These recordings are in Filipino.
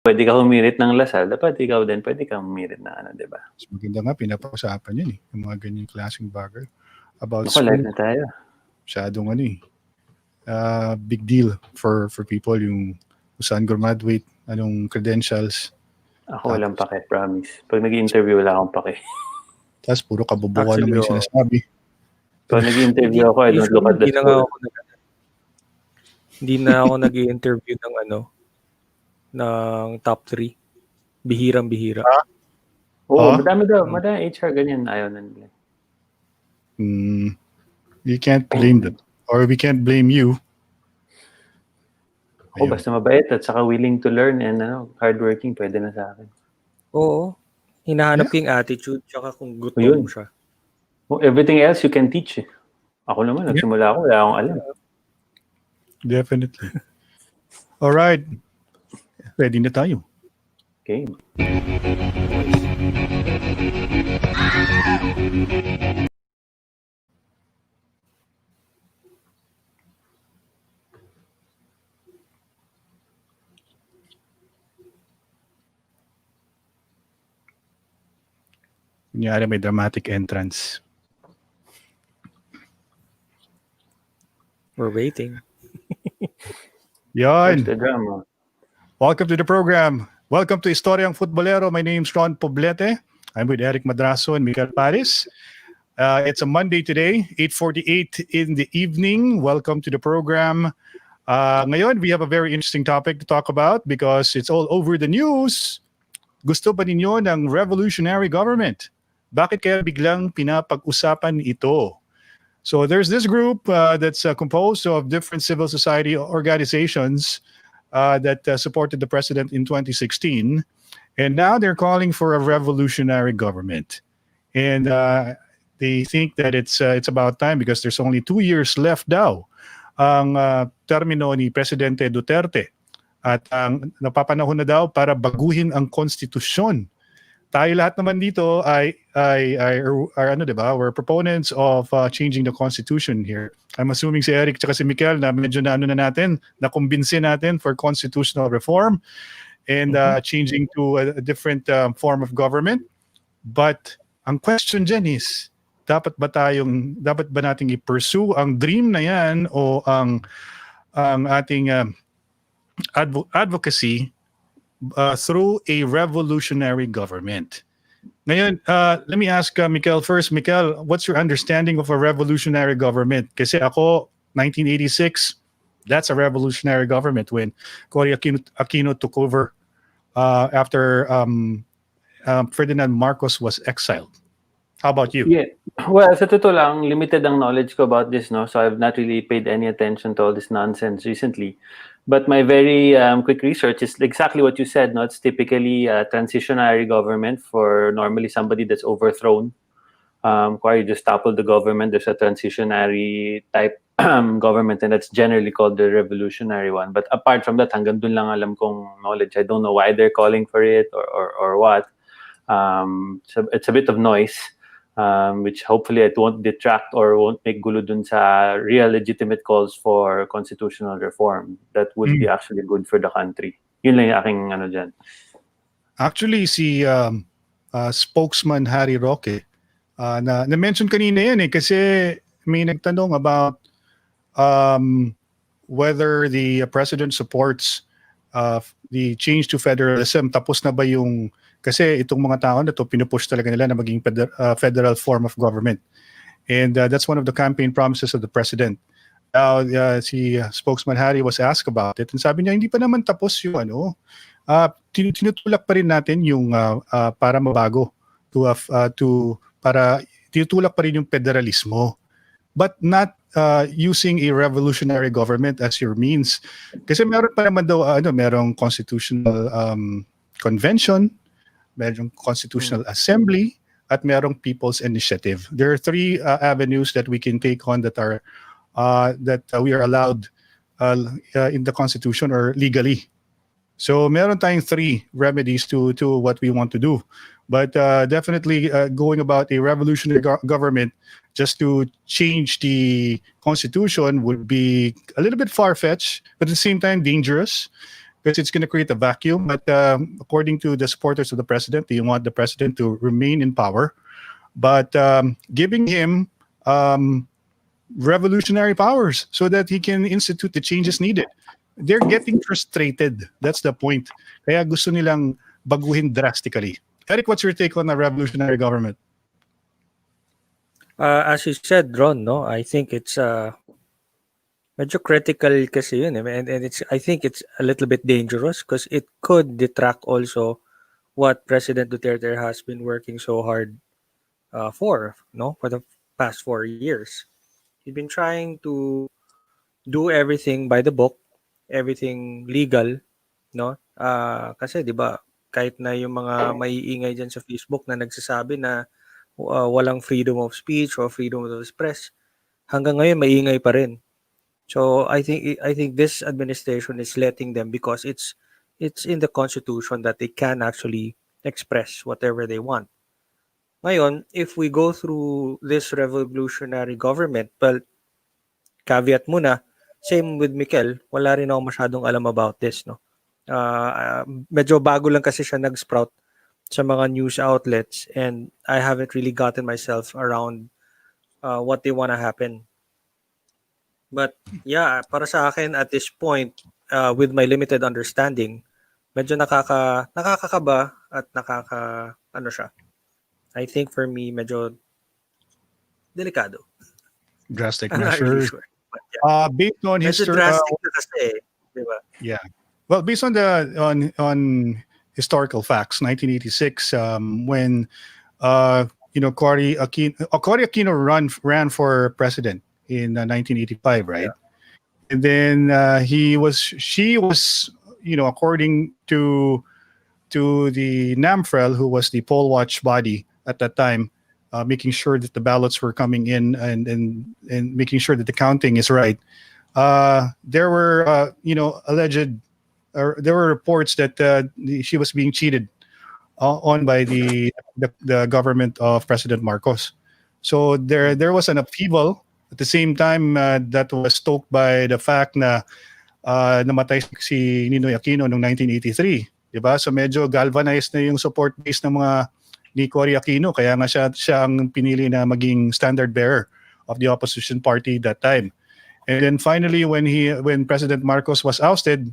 pwede ka humirit ng lasal, dapat ikaw din pwede kang humirit ng ano, di ba? Mas maganda nga, pinapag-usapan yun yung mga ganyang klaseng bagay. About Ako, live school, na tayo. masyadong big deal for people yung kung saan graduate, anong credentials. Ako walang pake, promise. Pag nag-i-interview, wala akong pake. Tapos puro kabubukan naman yung sinasabi. Pag nag-i-interview ako, I don't look at the school. Hindi na ako nag-i-interview ng top 3. Bihirang-bihira. Oo, madami HR ganyan, ayaw na nila. You can't blame them. Or we can't blame you. Ako basta mabait at saka willing to learn and hardworking, pwede na sa akin. Oo. Hinahanap ko yung attitude tsaka kung gutom siya. Everything else you can teach. Ako naman, nagsimula ako, wala akong alam. Definitely. All right. Ready na tayo. Okay. Kunyari may dramatic entrance. We're waiting. Yan. The drama. Welcome to the program. Welcome to Istoryang futBOLERO. My name is Ron Poblete. I'm with Eric Madraso and Miguel Paris. It's a Monday today, 8:48 in the evening. Welcome to the program. Ngayon, we have a very interesting topic to talk about because it's all over the news. Gusto ba ninyo ng revolutionary government? Bakit kaya biglang pinapag-usapan ito? So there's this group that's composed of different civil society organizations that supported the president in 2016. And now they're calling for a revolutionary government. And they think that it's about time because there's only 2 years left daw ang termino ni Presidente Duterte. At napapanahon na daw para baguhin ang konstitusyon. Tayo lahat naman dito ay diba? We're proponents of changing the constitution here. I'm assuming si Eric tsaka si Mikel na medyo nakumbinsi natin for constitutional reform and changing to a different form of government. But ang question dyan is, dapat ba nating i-pursue ang dream na yan o ang ating advocacy through a revolutionary government? Ngayon, let me ask Mikel first. Mikel, what's your understanding of a revolutionary government? Kasi ako, 1986, that's a revolutionary government when Cory Aquino took over after Ferdinand Marcos was exiled. How about you? Yeah. Well, sa totoo lang, limited ang knowledge ko about this, no? So I've not really paid any attention to all this nonsense recently. But my very quick research is exactly what you said, no? It's typically a transitionary government for normally somebody that's overthrown. You just topple the government, there's a transitionary type government, and that's generally called the revolutionary one. But apart from that, hanggang dun lang alam kong knowledge. I don't know why they're calling for it or what. So it's a bit of noise. Which hopefully it won't detract or won't make gulo dun sa real legitimate calls for constitutional reform. That would be actually good for the country. Yun lang yung aking dyan. Actually, si spokesman Harry Roque, na-mention kanina yan kasi may nagtanong about whether the president supports the change to federalism. Tapos na ba yung kasi itong mga tao na to pinupush talaga nila na maging federal form of government. And that's one of the campaign promises of the president. Now, si spokesman Harry was asked about it. And sabi niya, hindi pa naman tapos yung tinutulak pa rin natin yung para mabago. Para tinutulak pa rin yung federalismo. But not using a revolutionary government as your means. Kasi meron pa naman daw, merong constitutional convention, merong constitutional assembly, at merong people's initiative. There are 3 avenues that we can take on that are we are allowed in the constitution or legally. So meron tayong 3 remedies to what we want to do. But definitely going about a revolutionary government just to change the constitution would be a little bit far-fetched, but at the same time dangerous. because it's going to create a vacuum. But according to the supporters of the president, they want the president to remain in power, but giving him revolutionary powers so that he can institute the changes needed. They're getting frustrated. That's the point. Kaya gusto nilang baguhin drastically. Eric, what's your take on a revolutionary government? As you said, Ron, no, I think it's medyo critical kasi yun, and it's, I think it's a little bit dangerous because it could detract also what President Duterte has been working so hard for the past 4 years. He's been trying to do everything by the book, everything legal, no? Kasi 'di ba, kahit na yung mga maiingay diyan sa Facebook na nagsasabi na walang freedom of speech or freedom of express, hanggang ngayon maingay pa rin. So I think this administration is letting them because it's in the constitution that they can actually express whatever they want. Ngayon, if we go through this revolutionary government, well, caveat muna, same with Mikel, wala rin ako masyadong alam about this, no? Medyo bago lang kasi siya nag-sprout sa mga news outlets, and I haven't really gotten myself around what they wanna happen. But yeah, para sa akin at this point, with my limited understanding, medyo nakakakaba at ano siya. I think for me, medyo delikado. Drastic I'm not really measures. sure. But yeah, Based on medyo history, drastic na kasi, di ba? yeah. Well, based on on historical facts, 1986, when Cory Aquino ran for president in 1985, right? Yeah. And then she was, according to the NAMFREL, who was the poll watch body at that time, making sure that the ballots were coming in and making sure that the counting is right. There were there were reports that she was being cheated on by the government of President Marcos. So there was an upheaval. At the same time, that was stoked by the fact na namatay si Ninoy Aquino noong 1983. Diba? So medyo galvanized na yung support base ng mga ni Cory Aquino. Kaya nga siya ang pinili na maging standard bearer of the opposition party that time. And then finally, when President Marcos was ousted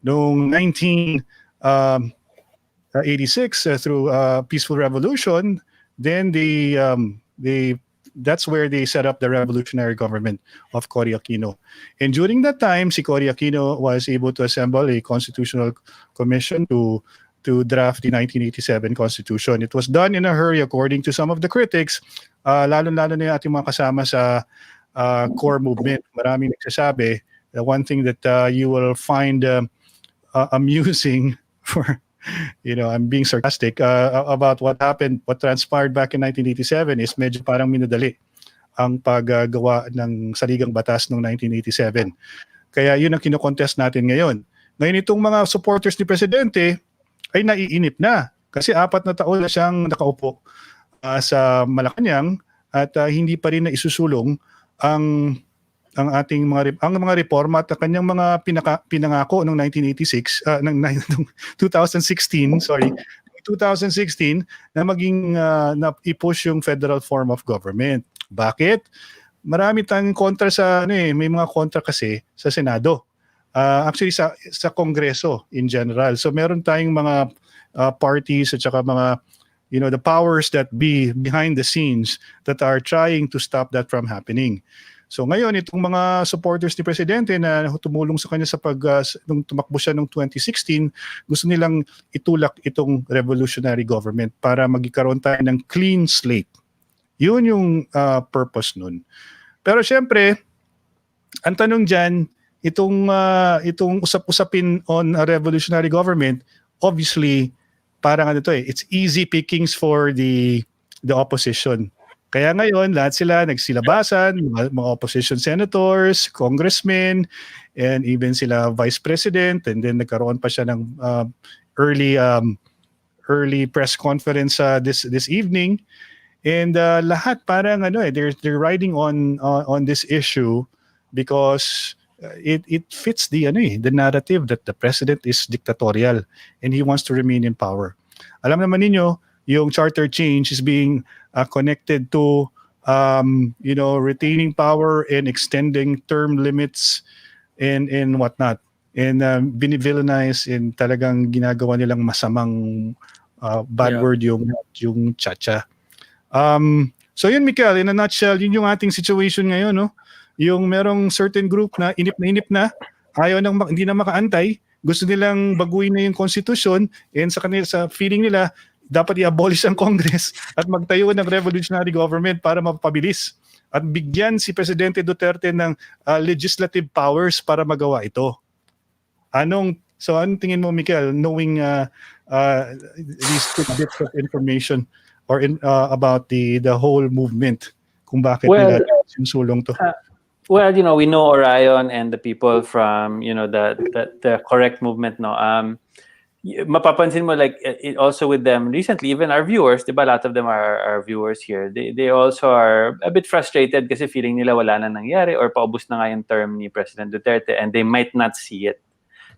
noong 1986 through peaceful revolution, then that's where they set up the revolutionary government of Cory Aquino. And during that time, si Cory Aquino was able to assemble a constitutional commission to draft the 1987 Constitution. It was done in a hurry, according to some of the critics, lalo-lalo na yung ating mga kasama sa core movement. Maraming nagsasabi, the one thing that you will find amusing for, I'm being sarcastic about what transpired back in 1987 is medyo parang minadali ang paggawa ng saligang batas noong 1987. Kaya yun ang kinokontest natin ngayon. Ngayon itong mga supporters ni Presidente ay naiinip na kasi 4 na taon na siyang nakaupo sa Malacanang at hindi pa rin na isusulong ang ating mga reforma at kanyang mga pinangako noong 1986 noong 2016 na maging na i-push yung federal form of government. Bakit? Marami tayong kontra sa may mga kontra kasi sa Senado. Actually sa Kongreso in general. So meron tayong mga parties at saka mga the powers that be behind the scenes that are trying to stop that from happening. So ngayon itong mga supporters ni Presidente na tumulong sa kanya nung tumakbo siya noong 2016, gusto nilang itulak itong revolutionary government para magkaroon tayo ng clean slate. Yun yung purpose nun. Pero syempre, ang tanong dyan, itong usap-usapin on a revolutionary government, obviously, parang it's easy pickings for the opposition. Kaya ngayon, lahat sila nagsilabasan, mga opposition senators, congressmen, and even sila vice president, and then nagkaroon pa siya ng early press conference this evening. And lahat parang they're riding on this issue because it fits the the narrative that the president is dictatorial and he wants to remain in power. Alam naman ninyo, yung charter change is being connected to retaining power and extending term limits and whatnot. And binivillainize and talagang ginagawa nilang masamang bad Yeah. word yung chacha. So yun, Mikel, in a nutshell, yun yung ating situation ngayon, no? Yung merong certain group na inip na, ayaw hindi na makaantay, gusto nilang baguhin na yung constitution, and sa feeling nila, dapat i-abolish ang Congress at magtayo ng revolutionary government para mapabilis at bigyan si Presidente Duterte ng legislative powers para magawa ito. Anong tingin mo, Mikel, knowing these bits of information or about the whole movement, kung bakit nila sinusulong to? Well, we know Orion and the people from, the correct movement, no. Mapapansin mo, like, also with them recently, even our viewers, diba, a lot of them are our viewers here. They also are a bit frustrated kasi feeling nila wala na nangyari or paubos na nga yung term ni President Duterte and they might not see it.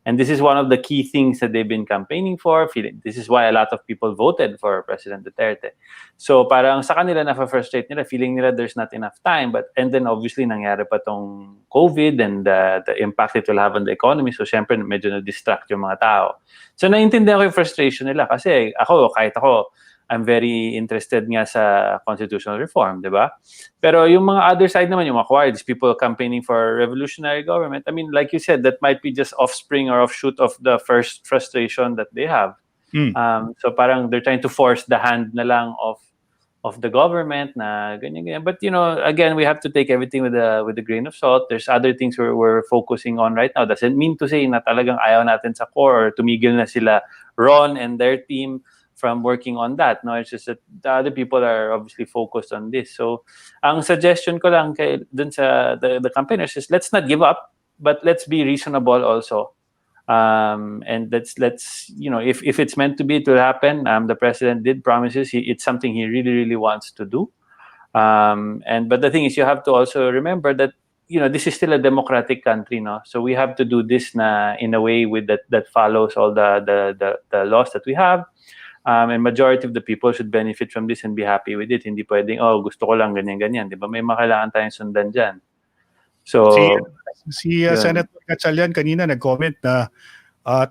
And this is one of the key things that they've been campaigning for. This is why a lot of people voted for President Duterte. So parang sa kanila na-frustrate nila, feeling nila there's not enough time. And then obviously nangyari pa tong COVID and the impact it will have on the economy. So syempre medyo na-distract yung mga tao. So naiintindihan ko yung frustration nila kasi kahit ako, I'm very interested nga sa constitutional reform, di ba? Pero yung mga other side naman, yung mga these people campaigning for revolutionary government, I mean, like you said, that might be just offspring or offshoot of the first frustration that they have. So parang they're trying to force the hand na lang of the government na ganyan. But again, we have to take everything with a grain of salt. There's other things we're focusing on right now. Doesn't mean to say na talagang ayaw natin sa core or tumigil na sila Ron and their team from working on that. No, it's just that the other people are obviously focused on this. So, ang suggestion ko lang dun sa the campaigners is let's not give up, but let's be reasonable also. And let's if it's meant to be, it will happen. The president did promises. It's something he really, really wants to do. But the thing is, you have to also remember that this is still a democratic country, no. So we have to do this in a way with that follows all the laws that we have. And majority of the people should benefit from this and be happy with it. Hindi pwedeng, gusto ko lang ganyan-ganyan. Di ba? May kailangan tayong sundan dyan. So, si Senator Gatchalian kanina nag-comment na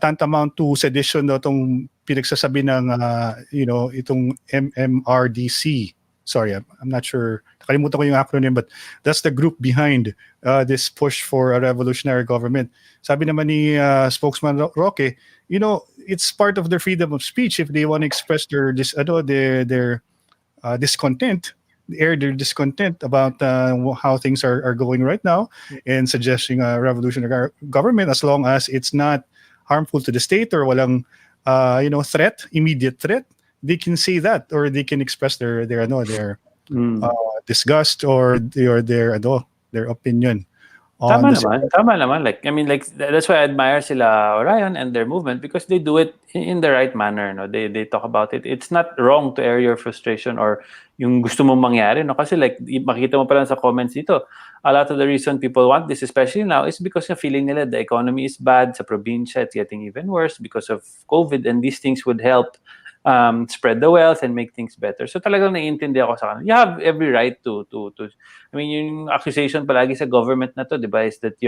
tantamount to sedition daw itong pinagsasabi ng, itong MMRDC. Sorry, I'm not sure. Nakalimutan ko yung acronym, but that's the group behind this push for a revolutionary government. Sabi naman ni spokesman Roque, it's part of their freedom of speech if they want to express their discontent, their discontent about how things are going right now, and suggesting a revolutionary government as long as it's not harmful to the state or walang immediate threat. They can say that, or they can express their disgust or their opinion. Tama naman. Like that's why I admire sila Orion and their movement because they do it in the right manner. No, they talk about it. It's not wrong to air your frustration or yung gusto mong mangyari. No, kasi like makita mo pa lang sa comments dito, a lot of the reason people want this, especially now, is because yung feeling nila the economy is bad sa probinsya. It's getting even worse because of COVID, and these things would help spread the wealth and make things better. So talagang naiintindihan ako sa kanila. You have every right to I mean, yung accusation palagi sa government na to, di ba, is that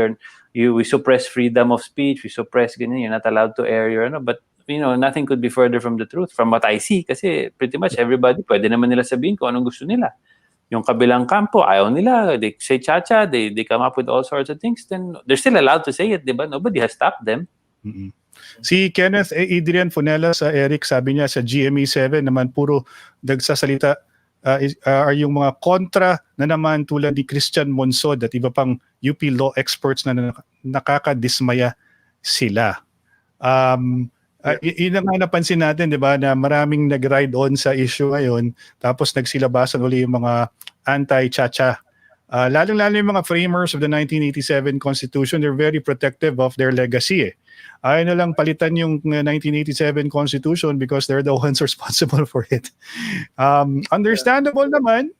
we suppress freedom of speech, we suppress ganyan, you're not allowed to air your but nothing could be further from the truth from what I see kasi pretty much everybody pwede naman nila sabihin kung anong gusto nila. Yung kabilang kampo, ayaw nila, they say chacha, they come up with all sorts of things, then they're still allowed to say it, di ba? Nobody has stopped them. Mm-hmm. Si Kenneth Adrian Fonella sa Eric, sabi niya sa GMA7 naman puro nagsasalita are yung mga kontra na naman tulad ni Christian Monsod at iba pang UP law experts na nakakadismaya sila. Yun ang napansin natin, di ba, na maraming nag-ride on sa issue ngayon tapos nagsilabasan uli yung mga anti-chacha. Lalong-lalo yung mga framers of the 1987 Constitution, they're very protective of their legacy. Ayaw na lang palitan yung 1987 Constitution because they're the ones responsible for it. Understandable naman,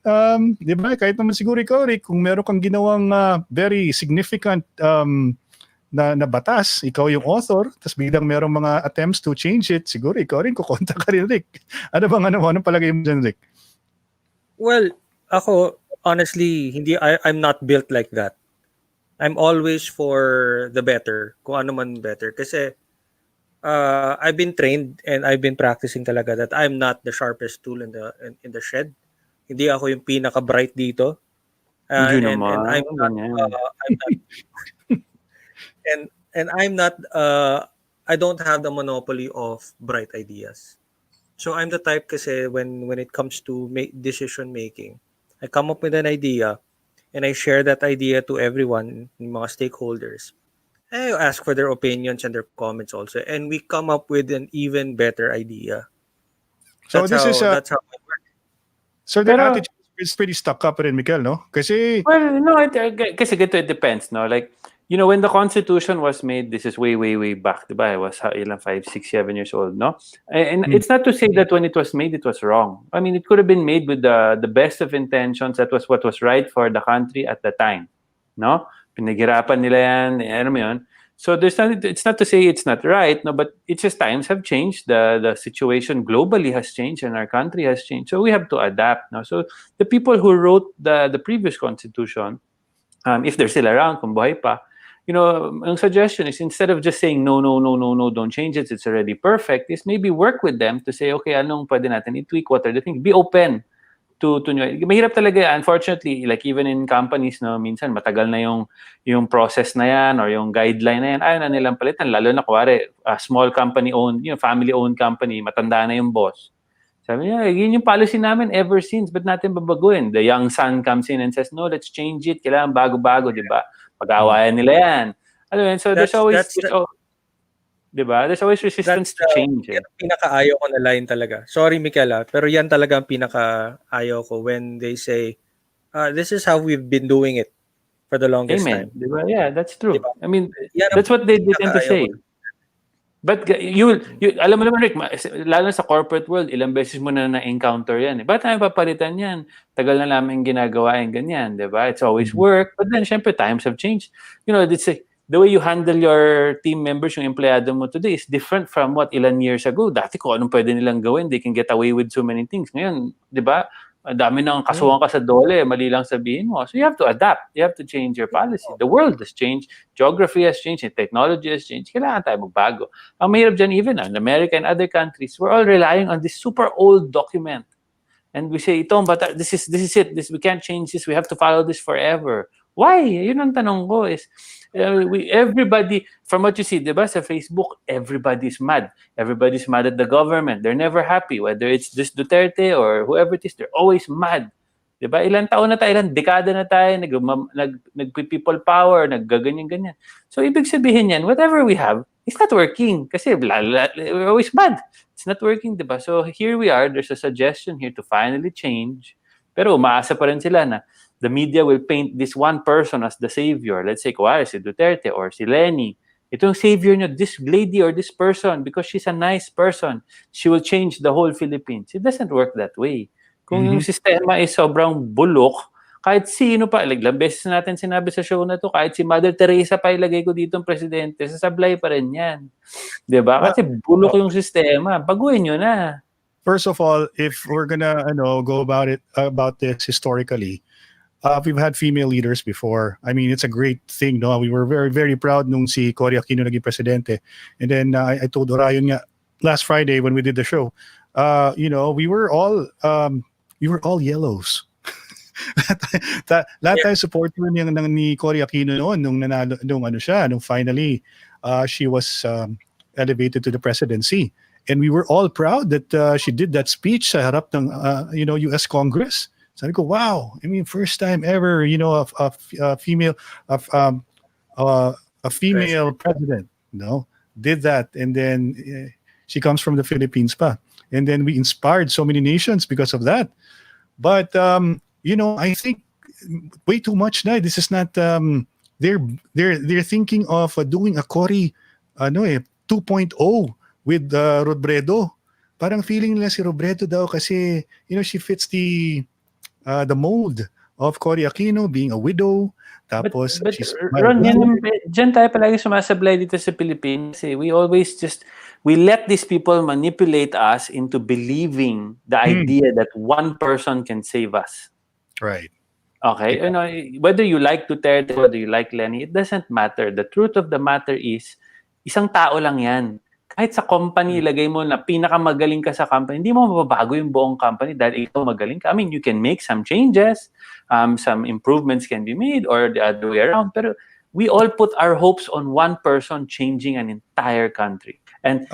di ba? Kahit naman siguro ikaw, Rick, kung meron kang ginawang very significant na batas, ikaw yung author, tapos biglang merong mga attempts to change it, siguro ikaw rin, kukonta ka rin, Rick. Anong palagay mo dyan, Rick? Well, ako, honestly, I'm not built like that. I'm always for the better, kung ano man better. Kasi I've been trained and I've been practicing talaga that I'm not the sharpest tool in the shed. Hindi ako yung pinaka-bright dito. Hindi And naman. I'm not and I'm not I don't have the monopoly of bright ideas. So I'm the type kasi when it comes to decision making, I come up with an idea and I share that idea to everyone, mga stakeholders. I ask for their opinions and their comments also, and we come up with an even better idea. So that's how it works. So the attitude is pretty stuck up rin, Mikel, no? Kasi well, no, kasi it depends, no? Like, you know, when the Constitution was made, this is way, way, way back, diba? I was 5, 6, 7 years old, no? And it's not to say that when it was made, it was wrong. I mean, it could have been made with the best of intentions. That was what was right for the country at the time, no? Pinaghirapan nila yan, ano mo yun? So it's not to say it's not right, no, but it's just times have changed. The situation globally has changed and our country has changed. So we have to adapt, no? So the people who wrote the previous Constitution, if they're still around, kung buhay pa, you know, ang suggestion is instead of just saying no, don't change it, it's already perfect, is maybe work with them to say, okay, anong pwede natin i-tweak, what are the things, be open to mahirap talaga, unfortunately, like even in companies, no, minsan matagal na yung process na yan or yung guideline na yan, ayaw na nilang palitan, lalo na kuwari, a small company owned, family owned company, matanda na yung boss. Sabi niya, yun yung policy namin ever since, but natin babaguhin? The young son comes in and says, no, let's change it, kailangan bago-bago, di ba? Pag-aawayan nila yan. Alam mo, so there's always resistance to change. Yan ang pinaka-ayaw ko na line talaga. Sorry, Michaela, pero yan talaga ang pinaka-ayaw ko when they say, this is how we've been doing it for the longest time. Diba? Yeah, that's true. Diba? I mean, that's what they tend to say. But you alam mo naman, Rick, lalo sa corporate world, ilang beses mo na-encounter yan. Ba't tayo papalitan yan? Tagal na namin ginagawa yung ganyan, di ba? It's always work. But then, syempre, times have changed. You know, the way you handle your team members, yung empleyado mo today is different from what ilan years ago. Dati kung anong pwede nilang gawin, they can get away with so many things. Ngayon, di ba? Ang dami nang kasuhan ka sa dole, mali lang sabihin mo. So you have to adapt. You have to change your policy. The world has changed. Geography has changed. Technology has changed. Kailangan tayo magbago. Ang mahirap dyan, even in America and other countries, we're all relying on this super old document. And we say, but this is it. We can't change this. We have to follow this forever. Why? Yun ang tanong ko is, everybody, from what you see, diba, sa Facebook, everybody's mad. Everybody's mad at the government. They're never happy. Whether it's this Duterte or whoever it is, they're always mad. Diba? Ilang taon na tayo, ilang dekada na tayo, nag-people power, naggaganyan-ganyan. So, ibig sabihin yan, whatever we have, it's not working. Kasi we're always mad. It's not working, diba? So, here we are. There's a suggestion here to finally change. Pero umaasa pa rin sila na the media will paint this one person as the savior. Let's say, kuwari, si Duterte or si Lenny. Ito yung savior nyo, this lady or this person, because she's a nice person, she will change the whole Philippines. It doesn't work that way. Kung yung sistema is sobrang bulok, kahit sino pa, ilang beses natin sinabi sa show na to, kahit si Mother Teresa pa ilagay ko dito ang presidente, sasablay pa rin yan. Diba? Kasi bulok yung sistema. Baguhin nyo na. First of all, if we're gonna go about this historically, we've had female leaders before. I mean, it's a great thing, no? We were very, very proud nung si Cory Aquino naging presidente. And then I told Orion nga last Friday when we did the show, we were all yellows. Lahat tayo supporter ni Cory Aquino noon nung finally she was elevated to the presidency. And we were all proud that she did that speech sa harap ng US Congress. Sabi ko, wow! I mean, first time ever, a female president, did that, and then she comes from the Philippines pa, and then we inspired so many nations because of that. But I think way too much now. This is not. They're thinking of doing a Cory 2.0 with Robredo. Parang feeling nila si Robredo daw kasi she fits the mold of Cory Aquino being a widow. Tapos But she's Ron, mild-mannered. dyan tayo palagi sumasablay dito sa Pilipinas. We always we let these people manipulate us into believing the idea that one person can save us. Right. Okay? Whether you like Duterte, whether you like Lenny, it doesn't matter. The truth of the matter is, isang tao lang yan. Kahit sa company, ilagay mo na pinakamagaling ka sa company, hindi mo mababago yung buong company dahil ikaw magaling ka. I mean, you can make some changes, some improvements can be made, or the other way around. Pero we all put our hopes on one person changing an entire country. And,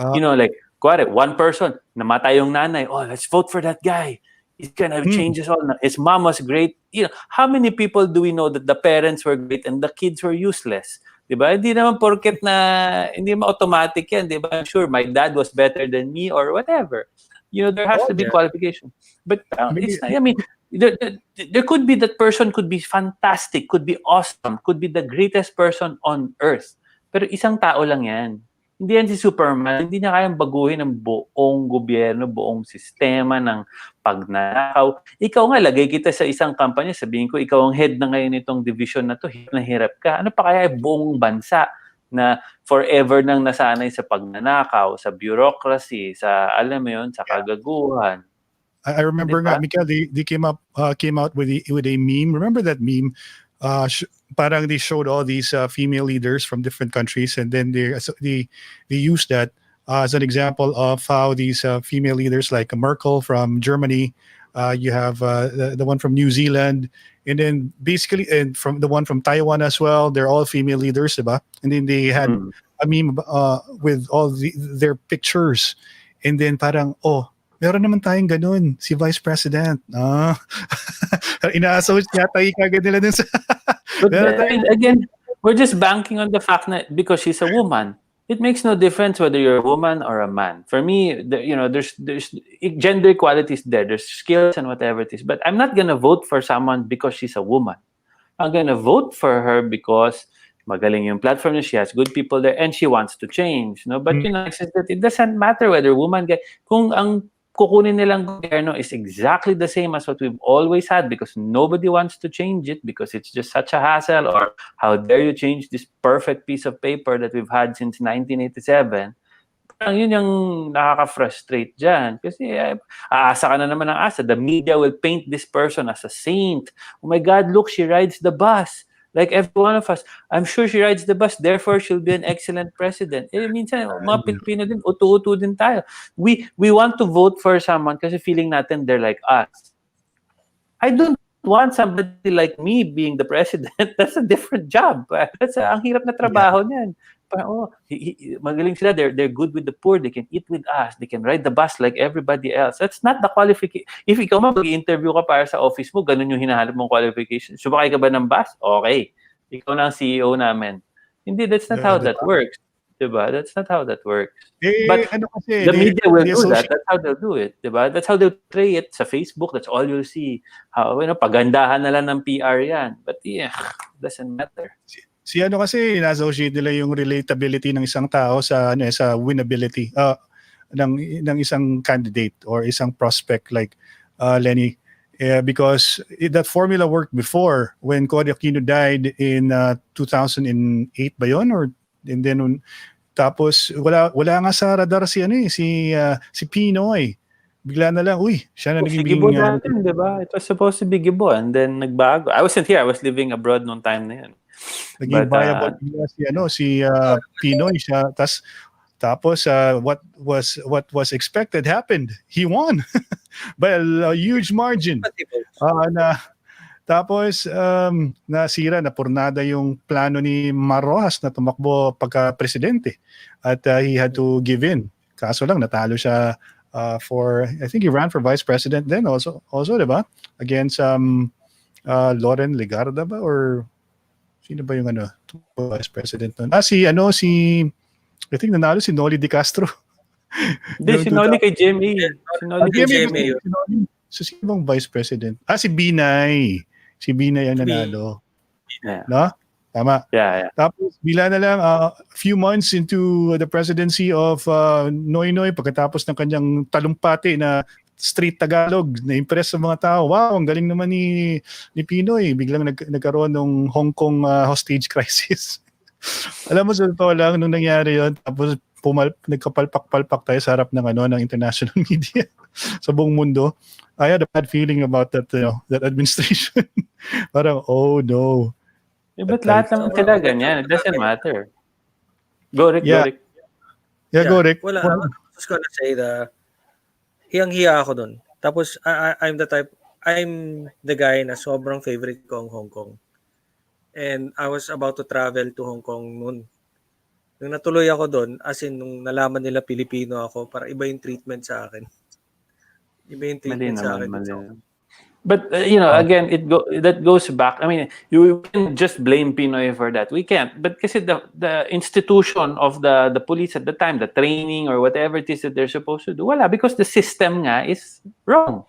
kuwari, one person, namatay yung nanay, let's vote for that guy. He's gonna change us all. His mom was great. How many people do we know that the parents were great and the kids were useless? Diba? Hindi naman porket na hindi naman automatic yan, diba? I'm sure my dad was better than me or whatever. There has to be qualification. But it's not, I mean, there could be that person could be fantastic, could be awesome, could be the greatest person on earth. Pero isang tao lang yan. Hindi yan si Superman. Hindi niya kayang baguhin ang buong gobyerno, buong sistema ng pagnanakaw. Ikaw nga, lagay kita sa isang kampanya, sabihin ko, ikaw ang head na ngayon itong division na to, hirap na hirap ka. Ano pa kaya buong bansa na forever nang nasanay sa pagnanakaw, sa bureaucracy, sa, alam mo yun, sa kagaguhan. I remember nga, Mikael, they came out with a meme. Remember that meme? Parang they showed all these female leaders from different countries, and then they used that as an example of how these female leaders like Merkel from Germany, you have the one from New Zealand, and then basically and from the one from Taiwan as well. They're all female leaders, diba? And then they had a meme with all their pictures, and then parang meron naman tayong ganun, si Vice President. Ina-associate yata kagad nila dun sa... But again, we're just banking on the fact that because she's a woman, it makes no difference whether you're a woman or a man. For me, there's gender equality is there. There's skills and whatever it is. But I'm not gonna vote for someone because she's a woman. I'm gonna vote for her because magaling yung platform niya, she has good people there, and she wants to change. No, but it doesn't matter whether woman, guy. Kung ang kukunin nilang gobyerno is exactly the same as what we've always had because nobody wants to change it because it's just such a hassle, or how dare you change this perfect piece of paper that we've had since 1987. Parang yun yung nakaka-frustrate dyan. Kasi aasa ka na naman ng asa. The media will paint this person as a saint. Oh my God, look, she rides the bus. Like every one of us, I'm sure she rides the bus, therefore she'll be an excellent president. Minsan, mga Pilipino din, utu-utu din tayo. We want to vote for someone kasi feeling natin they're like us. I don't want somebody like me being the president. That's a different job. Ang hirap na trabaho niyan. Magaling sila, they're good with the poor, they can eat with us, they can ride the bus like everybody else. That's not the qualification. If ikaw mag-interview ka para sa office mo, ganun yung hinahanap mong qualification. Subakay ka ba ng bus? Okay. Ikaw na ang CEO namin. Hindi, that's not how that works. Diba? That's not how that works. But the media will do that. That's how they'll do it. Diba? That's how they'll play it sa Facebook. That's all you'll see. How, pagandahan na lang ng PR yan. But doesn't matter. Si kasi na-associate nila yung relatability ng isang tao sa winnability ng isang candidate or isang prospect like Lenny, because that formula worked before when Cory Aquino died in 2008 ba yun, or and then tapos wala nga sa radar si Pinoy. Bigla na lang, siya na naging Gibo natin, diba? It was supposed to be Gibo and then nagbago. I wasn't here. I was living abroad noong time na yan. Naging viable si Pinoy siya. Tapos what was expected happened. He won by a huge margin. Tapos nasira, napurnada yung plano ni Marrojas na tumakbo pagka-presidente. At he had to give in. Kaso lang natalo siya I think he ran for vice president then also diba? Against Loren Legarda ba, or sino ba yung vice president nun? I think nanalo si Noli De Castro. Hindi, si Noli kay Jimmy. So sino bang vice president? Si Binay. Si Binay ang nanalo. Yeah. No? Tama. Yeah. Tapos bila na lang few months into the presidency of Noynoy, pagkatapos ng kanyang talumpati na straight Tagalog, na-impress sa mga tao. Wow, ang galing naman ni Pinoy. Biglang nagkaroon ng Hong Kong hostage crisis. Alam mo, sa totoo lang, nung nangyari yon, tapos nagkapalpak-palpak tayo sa harap ng international media sa buong mundo. I had a bad feeling about that, that administration. Parang, oh no. But lahat naman sila ganyan. It doesn't matter. Go, Rick. Yeah. Go, Rick. Yeah, go, Rick. Well, I was just gonna say hiyang-hiya ako dun. Tapos, I'm the guy na sobrang favorite ko ang Hong Kong. And I was about to travel to Hong Kong noon. Nung natuloy ako doon, as in, nung nalaman nila Pilipino ako, para iba yung treatment sa akin. Iba yung treatment sa akin. But again, that goes back. I mean, you can just blame Pinoy for that. We can't. But kasi the institution of the police at the time, the training or whatever it is that they're supposed to do, wala, because the system nga is wrong.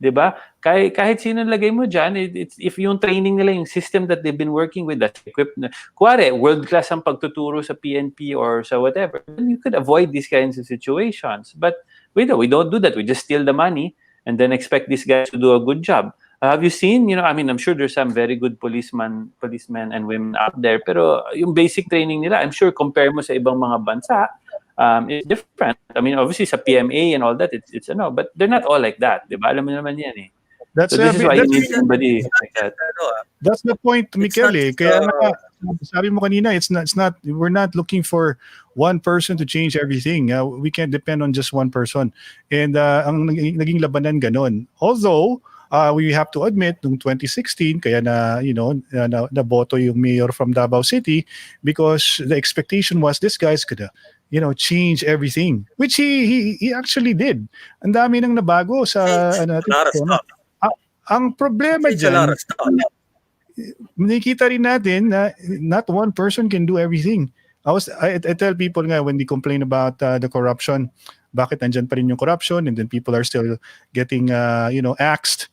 'Di ba? Kahit sino lagay mo diyan, if yung training nila, yung system that they've been working with, that's equipped, kuwari world class ang pagtuturo sa PNP or sa whatever, then you could avoid these kinds of situations. But we don't do that. We just steal the money and then expect these guys to do a good job. Have you seen, I mean, I'm sure there's some very good policemen and women out there, pero yung basic training nila, I'm sure compare mo sa ibang mga bansa, it's different. I mean, obviously sa PMA and all that, it's but they're not all like that, di ba? Alam mo naman yan eh. That's so this is why you need somebody like that. That's the point, Mikel. Kaya sabi mo kanina, we're not looking for one person to change everything. We can't depend on just one person. And ang naging labanan ganon. Although, we have to admit, noong 2016, kaya naboto yung mayor from Davao City because the expectation was this guy's gonna change everything, which he actually did. Ang dami nang nabago sa ang problema dyan, nakikita rin natin na not one person can do everything. I tell people nga when they complain about the corruption, bakit nandyan pa rin yung corruption, and then people are still getting axed,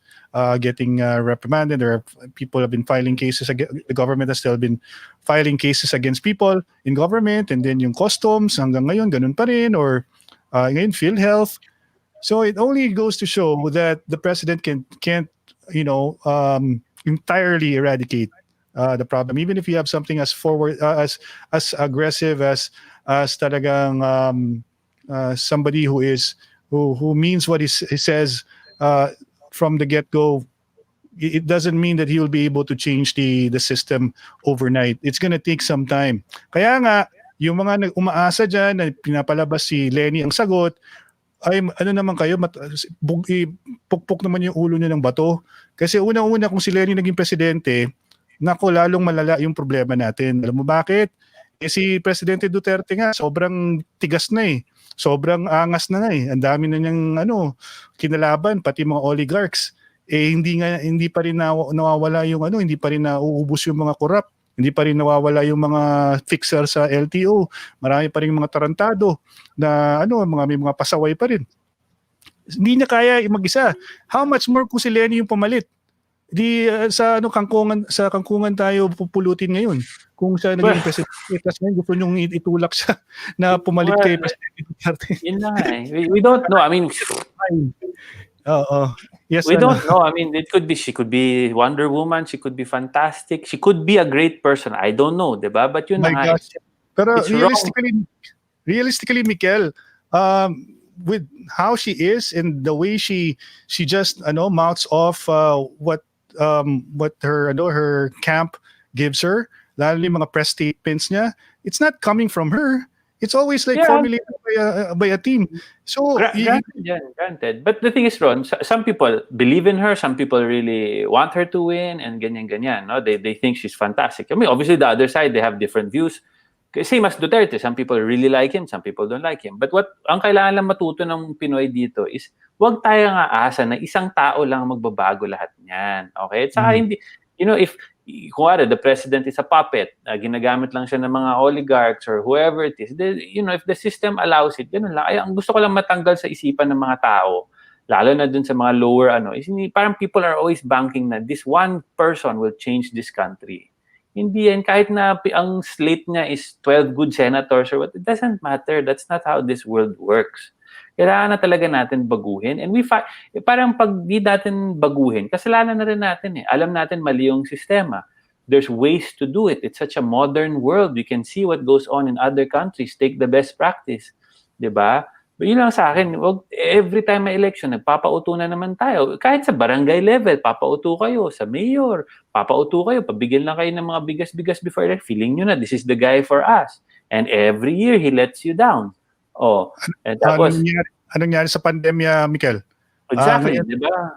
getting reprimanded, or people have been filing cases against the government, has still been filing cases against people in government, and then yung customs hanggang ngayon ganun pa rin, or ngayon PhilHealth. So it only goes to show that the president can't entirely eradicate the problem, even if you have something as forward as aggressive as talagang somebody who means what he says from the get-go. It doesn't mean that he will be able to change the system overnight. It's gonna take some time. Kaya nga yung mga umaasa dyan na pinapalabas si Lenny ang sagot, ay ano naman kayo, pukpok naman yung ulo niya ng bato. Kasi unang-una kung si Lenny naging presidente, lalong malala yung problema natin. Alam mo bakit? Si Presidente Duterte nga, sobrang tigas na eh. Sobrang angas na eh. Ang dami na niyang kinalaban, pati mga oligarchs. Hindi pa rin nawawala yung hindi pa rin nauubos yung mga korap. Hindi pa rin nawawala yung mga fixer sa LTO. Marami pa rin mga tarantado na may mga pasaway pa rin. Hindi niya kaya mag-isa. How much more kung si Lenny yung pamalit? Sa kangkungan tayo pupulutin ngayon. Kung siya naging presidente, tapos ngayon gusto niyong itulak siya na pumalit kay Presidente Duterte. Yun na we don't know. I mean, yes, we don't know. I mean, she could be Wonder Woman, she could be fantastic, she could be a great person. I don't know, diba? But yun na. Pero realistically, Mikel, with how she is and the way she just mouths off what her camp gives her, lalo yung mga press statements niya, it's not coming from her. It's always formulated by a team. So granted. But the thing is, Ron, some people believe in her. Some people really want her to win, and ganyan. No, they think she's fantastic. I mean, obviously the other side, they have different views. Same as Duterte, some people really like him, some people don't like him. But ang kailangan lang matuto ng Pinoy dito is wag tayo nga asa na isang tao lang magbabago lahat niyan. Okay? At saka hindi, if kuwari, the president is a puppet, ginagamit lang siya ng mga oligarchs or whoever it is, if the system allows it, ganun lang. Ay, ang gusto ko lang matanggal sa isipan ng mga tao, lalo na dun sa mga lower, is parang people are always banking na this one person will change this country. Hindi yan, kahit na ang slate niya is 12 good senators or what, it doesn't matter. That's not how this world works. Kailangan na talaga natin baguhin. And parang pag di natin baguhin, kasalanan na rin natin eh. Alam natin mali yung sistema. There's ways to do it. It's such a modern world. We can see what goes on in other countries. Take the best practice. 'Di ba? But yun lang sa akin, every time may election, nagpapauto na naman tayo. Kahit sa barangay level, papauto kayo. Sa mayor, papauto kayo. Pabigyan lang kayo ng mga bigas-bigas before election. Feeling nyo na, this is the guy for us. And every year, he lets you down. Oh, and tapos, Anong nangyari sa pandemya, Mikel? exactly, ngayon- di ba?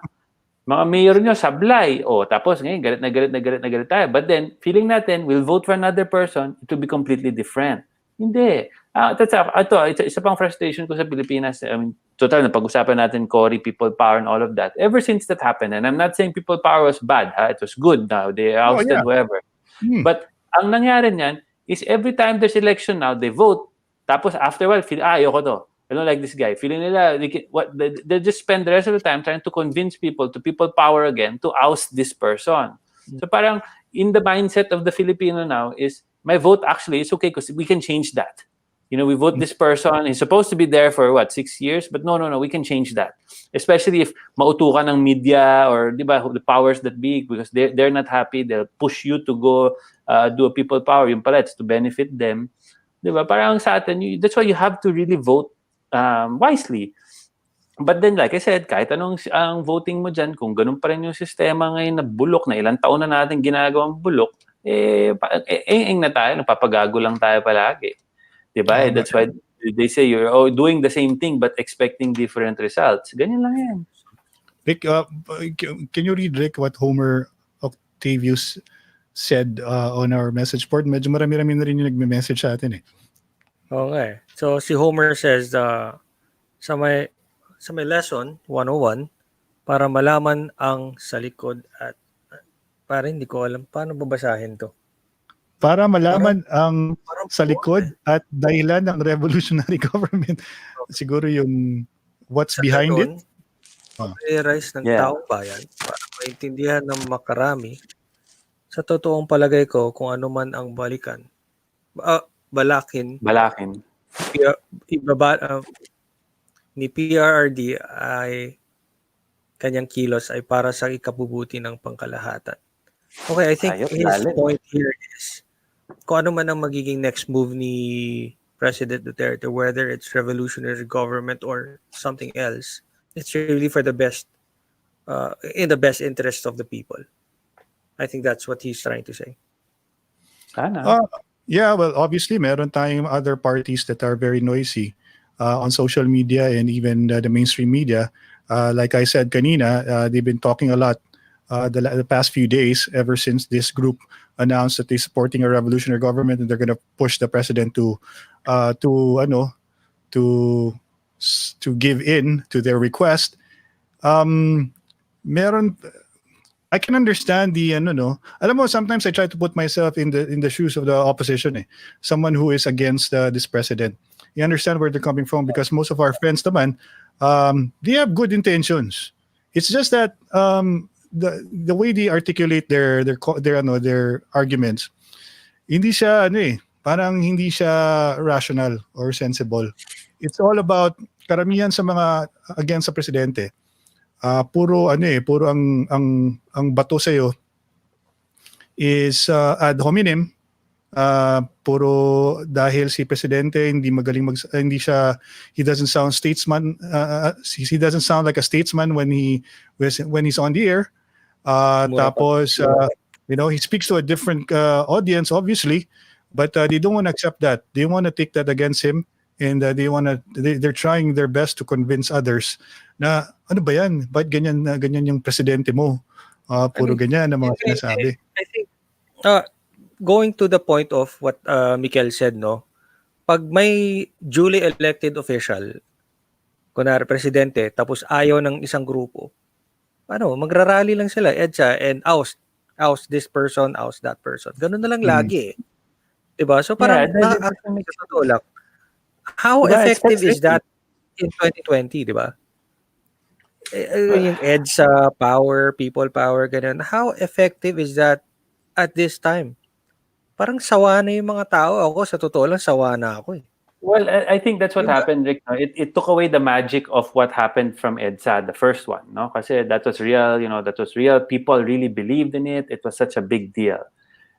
Mga mayor nyo, sablay. Oh, tapos ngayon, galit tayo. But then, feeling natin, we'll vote for another person, it will be completely different. Hindi. Isa pang frustration ko sa Pilipinas. I mean, total, napag-usapan natin Cory, people power, and all of that. Ever since that happened, and I'm not saying people power was bad. It was good now. They ousted whoever. But ang nangyari niyan is every time there's election now, they vote. Tapos after a while, feel, ayoko to. I don't like this guy. Feeling nila, they just spend the rest of the time trying to convince people power again to oust this person. So parang in the mindset of the Filipino now is, my vote actually is okay because we can change that. You know, we vote this person, he's supposed to be there for 6 years, but no, we can change that. Especially if mautukan ng media or, di ba, the powers that be, because they're not happy, they'll push you to go do a people power. Yung pala, it's to benefit them. Di ba? Parang sa atin, that's why you have to really vote wisely. But then, like I said, kahit anong ang voting mo dyan, kung ganun pa rin yung sistema ngayon na bulok, na ilang taon na natin ginagawang bulok, na tayo, napapagago lang tayo palagi. Diba? That's why they say you're doing the same thing but expecting different results. Ganyan lang yan. Rick, can you read, Rick, what Homer Octavius said on our message board? Medyo marami-rami na rin yung nagme-message sa atin eh. Okay. So si Homer says sa may lesson 101, para malaman ang sa likod at parang hindi ko alam paano babasahin to. Para malaman ang sa likod at dahilan ng revolutionary government. Siguro yung what's behind it. Rise ng taong bayan para maintindihan ng makarami sa totoong palagay ko kung ano man ang balakin. Ni PRRD ay kanyang kilos ay para sa ikabubuti ng pangkalahatan. Okay, I think his point here is kung ano man ang magiging next move ni President Duterte, whether it's revolutionary government or something else, it's really for the best, in the best interest of the people. I think that's what he's trying to say. Yeah, well, obviously, meron tayong other parties that are very noisy on social media and even the mainstream media. Like I said kanina, they've been talking a lot the past few days, ever since this group announced that they're supporting a revolutionary government and they're going to push the president to give in to their request. I can understand the alam mo, sometimes I try to put myself in the shoes of the opposition, someone who is against this president. You understand where they're coming from, because most of our friends naman, they have good intentions. It's just that the way they articulate their arguments, hindi siya parang hindi siya rational or sensible. It's all about karamihan sa mga against sa presidente. Puro ang bato sa iyo is ad hominem. Puro dahil si presidente hindi magaling he doesn't sound statesman, he doesn't sound like a statesman when he's on the air. Tapos he speaks to a different audience, obviously, but they don't want to accept that. They want to take that against him, and they're trying their best to convince others na ano ba yan? Bakit ganyan yung presidente mo? Puro ganyan ang mga sinasabi. I think going to the point of what Mikel said, pag may duly elected official, kunwari presidente, tapos ayaw ng isang grupo, magrarally lang sila, EDSA, and oust this person, oust that person. Ganun na lang lagi eh. Diba? So parang how effective is that in 2020, diba? Yung EDSA, power, people power, ganun. How effective is that at this time? parang sawa na yung mga tao. Ako, sa totoo lang, sawa na ako eh. Well, I think that's what Diba? happened, Rick. No? It took away the magic of what happened from EDSA, the first one. No, kasi that was real. That was real. People really believed in it. It was such a big deal.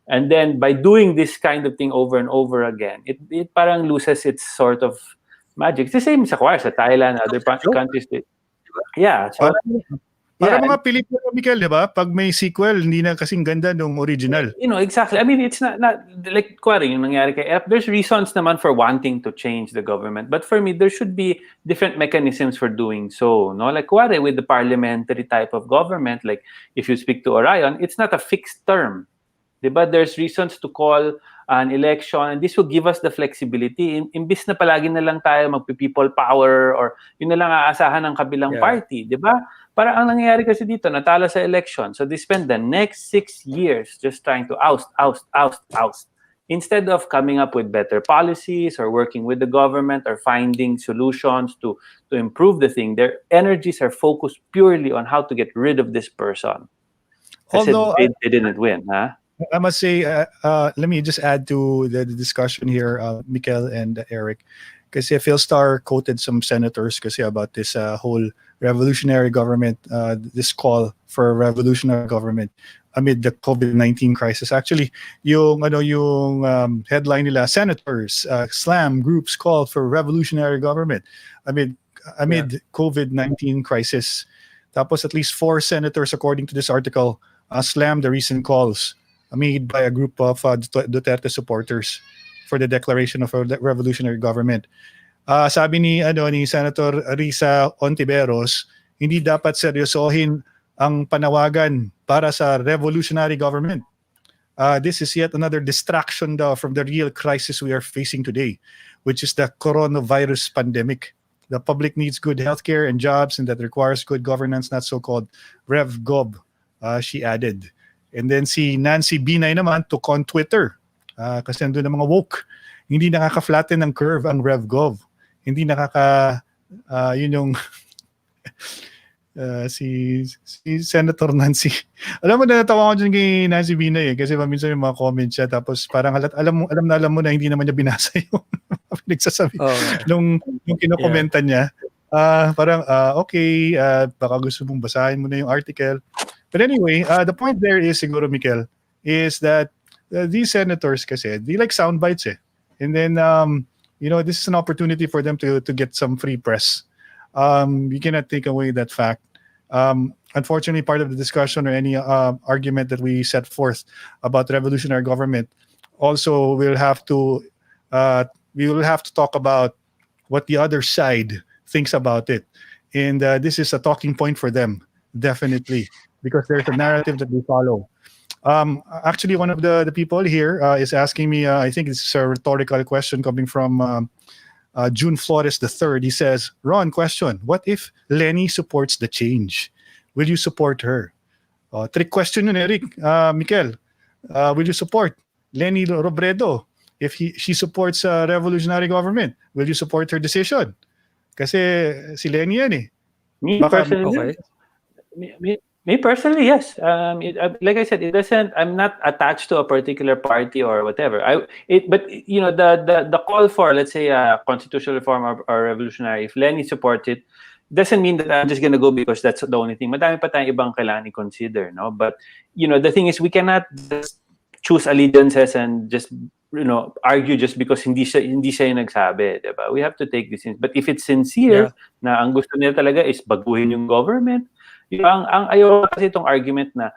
And then by doing this kind of thing over and over again, it parang loses its sort of magic. It's the same sa Thailand, other countries. Yeah. So Para yeah, mga Pilipino, Mikel, di ba? Pag may sequel, hindi na kasing ganda nung original. exactly. I mean, it's not like kuwari yung nangyari kay F. There's reasons naman for wanting to change the government, but for me, there should be different mechanisms for doing so. No, like kuwari with the parliamentary type of government, like if you speak to Orion, it's not a fixed term. Diba? There's reasons to call an election, and this will give us the flexibility. Imbis na palagi na lang tayo magpi-people power or yun na lang aasahan ng kabilang party, di ba? Para ang nangyayari kasi dito, natalo sa election. So they spend the next 6 years just trying to oust. Instead of coming up with better policies or working with the government or finding solutions to improve the thing, their energies are focused purely on how to get rid of this person. Kasi they didn't win, huh? I must say, let me just add to the discussion here, Mikel and Eric, kasi Phil Starr quoted some senators kasi about this whole revolutionary government, this call for a revolutionary government amid the COVID-19 crisis. Actually, yung headline nila, senators slam groups call for revolutionary government amid COVID-19 crisis. Tapos at least 4 senators, according to this article, slammed the recent calls made by a group of Duterte supporters for the declaration of a revolutionary government. Sabi ni Senator Risa Ontiveros, hindi dapat seryosohin ang panawagan para sa revolutionary government. This is yet another distraction from the real crisis we are facing today, which is the coronavirus pandemic. The public needs good healthcare and jobs, and that requires good governance, not so-called RevGov, she added. And then si Nancy Binay naman took on Twitter. Kasi nandun ang mga woke. Hindi nakaka-flatten ng curve ang RevGov. Hindi yun yung si Senator Nancy. Alam mo, natawa ko dyan kay Nancy Binay kasi minsan yung mga comments siya tapos parang alam mo na hindi naman niya binasa yung nagsasabi. Nung kinokomenta niya, parang okay, baka gusto mong basahin mo na yung article. But anyway, the point there is, siguro, Mikel, is that these senators kasi, they like sound bites eh. And then, this is an opportunity for them to get some free press. You cannot take away that fact. Unfortunately, part of the discussion or any argument that we set forth about revolutionary government, also we will have to talk about what the other side thinks about it. And this is a talking point for them, definitely. Because there's a narrative that they follow. Actually, one of the people here is asking me, I think it's a rhetorical question coming from June Flores III. He says, Ron, question, what if Lenny supports the change? Will you support her? Trick question yun, Eric. Mikel, will you support Lenny Robredo? If she supports a revolutionary government, will you support her decision? Kasi si Lenny yan eh. Me personally, yes. Like I said, it doesn't. I'm not attached to a particular party or whatever. But the call for, let's say, constitutional reform or revolutionary, if Lenny supports it, doesn't mean that I'm just gonna go because that's the only thing. Madami pa tayong ibang kailangan i-consider, no? But the thing is, we cannot just choose allegiances and just argue just because hindi siya yung nagsabi, diba? We have to take this in. But if it's sincere na ang gusto nila talaga is baguhin yung government. Ang ayaw kasi itong argument na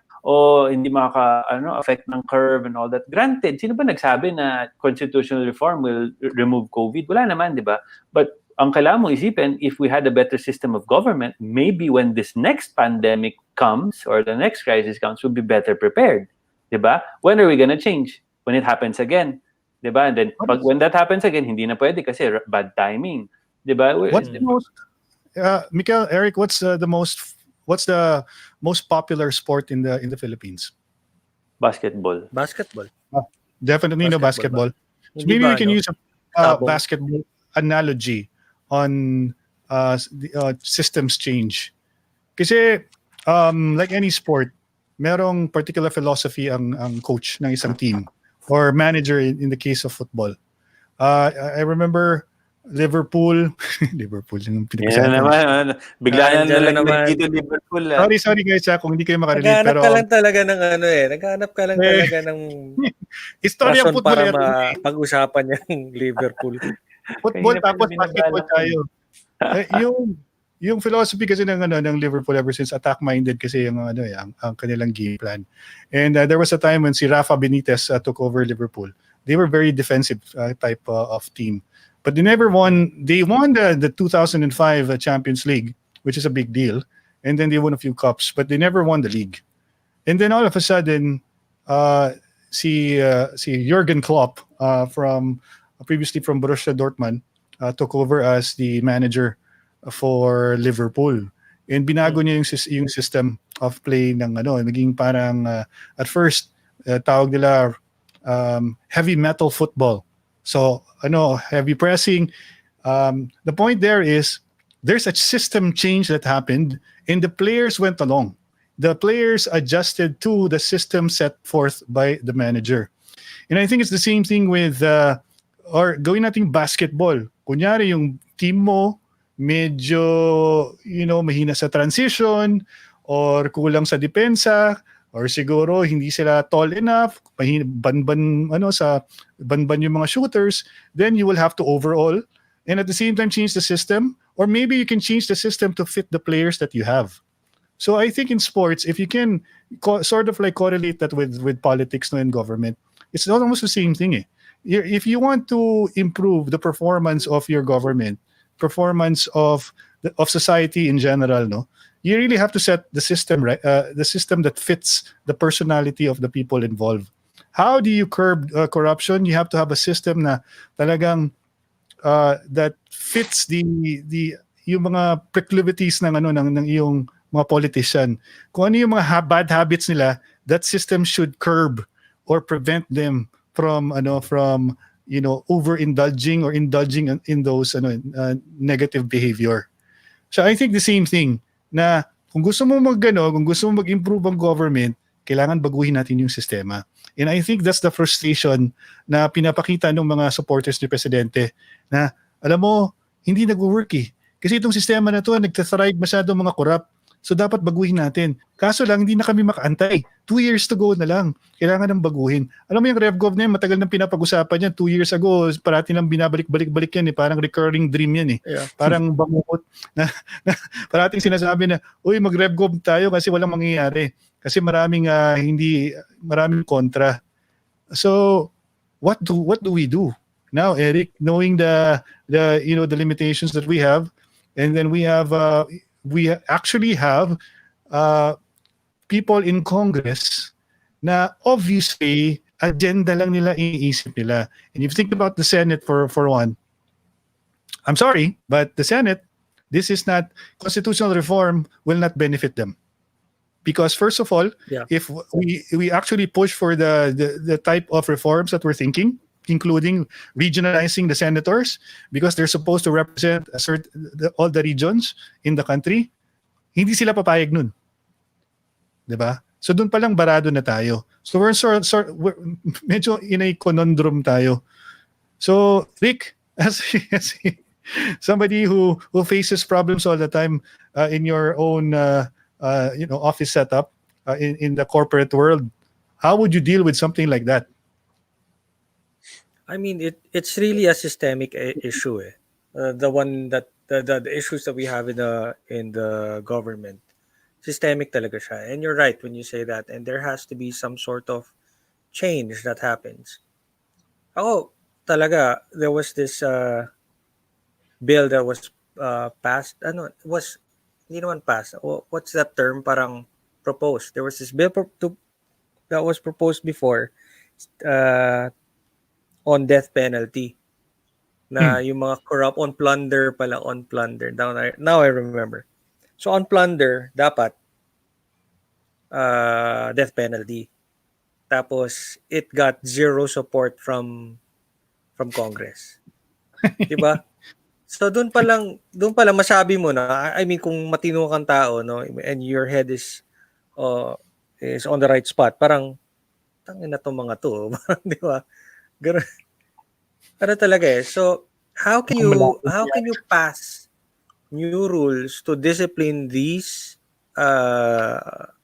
hindi affect ng curve and all that. Granted, sino ba nagsabi na constitutional reform will remove COVID? Wala naman, di ba? But ang kailangan mo isipin, if we had a better system of government, maybe when this next pandemic comes or the next crisis comes, we'll be better prepared. Di ba? When are we gonna change? When it happens again. Di ba? And then, when that happens again, hindi na pwede kasi bad timing. Di ba? What's the most, Mikel, Eric, what's the most popular sport in the Philippines? Basketball. Definitely basketball. So maybe we can use a basketball analogy on systems change. Kasi like any sport, merong particular philosophy ang coach ng isang team or manager in the case of football. I remember Liverpool. Liverpool yung Yan pinag-usapan. naman. Bigla na Andyan na lang naman. dito Liverpool. Sorry guys kung hindi kayo makarelate. Naghahanap Pero ka lang talaga ng ano eh. Naghahanap ka lang talaga ng Istoryang rason para futbolero. mapag-usapan yung Liverpool. Football Kanina pa tapos binabala basketball ko. tayo. Yung philosophy kasi ng Liverpool ever since attack minded kasi yung ang kanilang game plan. And there was a time when si Rafa Benitez took over Liverpool. They were very defensive type of team. But they never won. They won the 2005 Champions League, which is a big deal. And then they won a few cups, but they never won the league. And then all of a sudden, si Jurgen Klopp previously from Borussia Dortmund took over as the manager for Liverpool. And binago niya yung system of play ng naging parang at first tawag nila heavy metal football. So heavy pressing. The point there is there's a system change that happened and the players went along. The players adjusted to the system set forth by the manager. And I think it's the same thing with or gawin nating basketball. Kunyari yung team mo medyo mahina sa transition or kulang sa depensa or siguro hindi sila tall enough, banban yung mga shooters, then you will have to overall and at the same time change the system, or maybe you can change the system to fit the players that you have. So I think in sports, if you can sort of like correlate that with politics and government, it's almost the same thing. If you want to improve the performance of your government, performance of society in general, you really have to set the system right, the system that fits the personality of the people involved. How do you curb corruption? You have to have a system na talagang that fits yung mga proclivities ng iyong mga politician. Kung ano yung mga bad habits nila, that system should curb or prevent them from overindulging or indulging in those negative behavior. So I think the same thing na kung gusto mo kung gusto mo mag-improve ang government, kailangan baguhin natin yung sistema. And I think that's the frustration na pinapakita ng mga supporters ni Presidente na alam mo, hindi nag-work eh. Kasi itong sistema na to, nagtathrive masyado mga corrupt. So dapat baguhin natin. Kaso lang, hindi na kami makaantay. 2 years to go na lang. Kailangan nang baguhin. Alam mo yung RevGov na yan, matagal nang pinapagusapan yan. 2 years ago, parati lang binabalik-balik yan eh. Parang recurring dream yan eh. Yeah. Parang bangungot na parating sinasabi na, uy, mag-RevGov tayo kasi walang mangyayari. Kasi maraming kontra. So, what do we do? Now, Eric, knowing the limitations that we have, and then we actually have people in Congress na obviously agenda lang nila iniisip nila. And if you think about the Senate for one, I'm sorry, but the Senate, this is not constitutional reform will not benefit them. Because first of all, if we actually push for the type of reforms that we're thinking, including regionalizing the senators because they're supposed to represent all the regions in the country, hindi sila papayag nun. Diba? So doon palang barado na tayo. So we're medyo in a conundrum tayo. So Rick, as somebody who faces problems all the time in your own office setup in the corporate world, how would you deal with something like that? I mean, it's really a systemic issue. The one that the issues that we have in the government, systemic talaga siya. And you're right when you say that. And there has to be some sort of change that happens. Ako, talaga, there was this bill that was passed. Hindi naman passed. What's that term? Parang proposed. There was this bill that was proposed before on death penalty. Na yung mga corrupt on plunder. Now I remember. So on plunder, dapat death penalty. Tapos it got zero support from Congress. Diba? So doon pa lang masabi mo na, I mean, kung matino kang tao, no, and your head is on the right spot, parang tangin na tong mga to. Di ba? Ganun. Ano talaga eh. So, how can you pass new rules to discipline these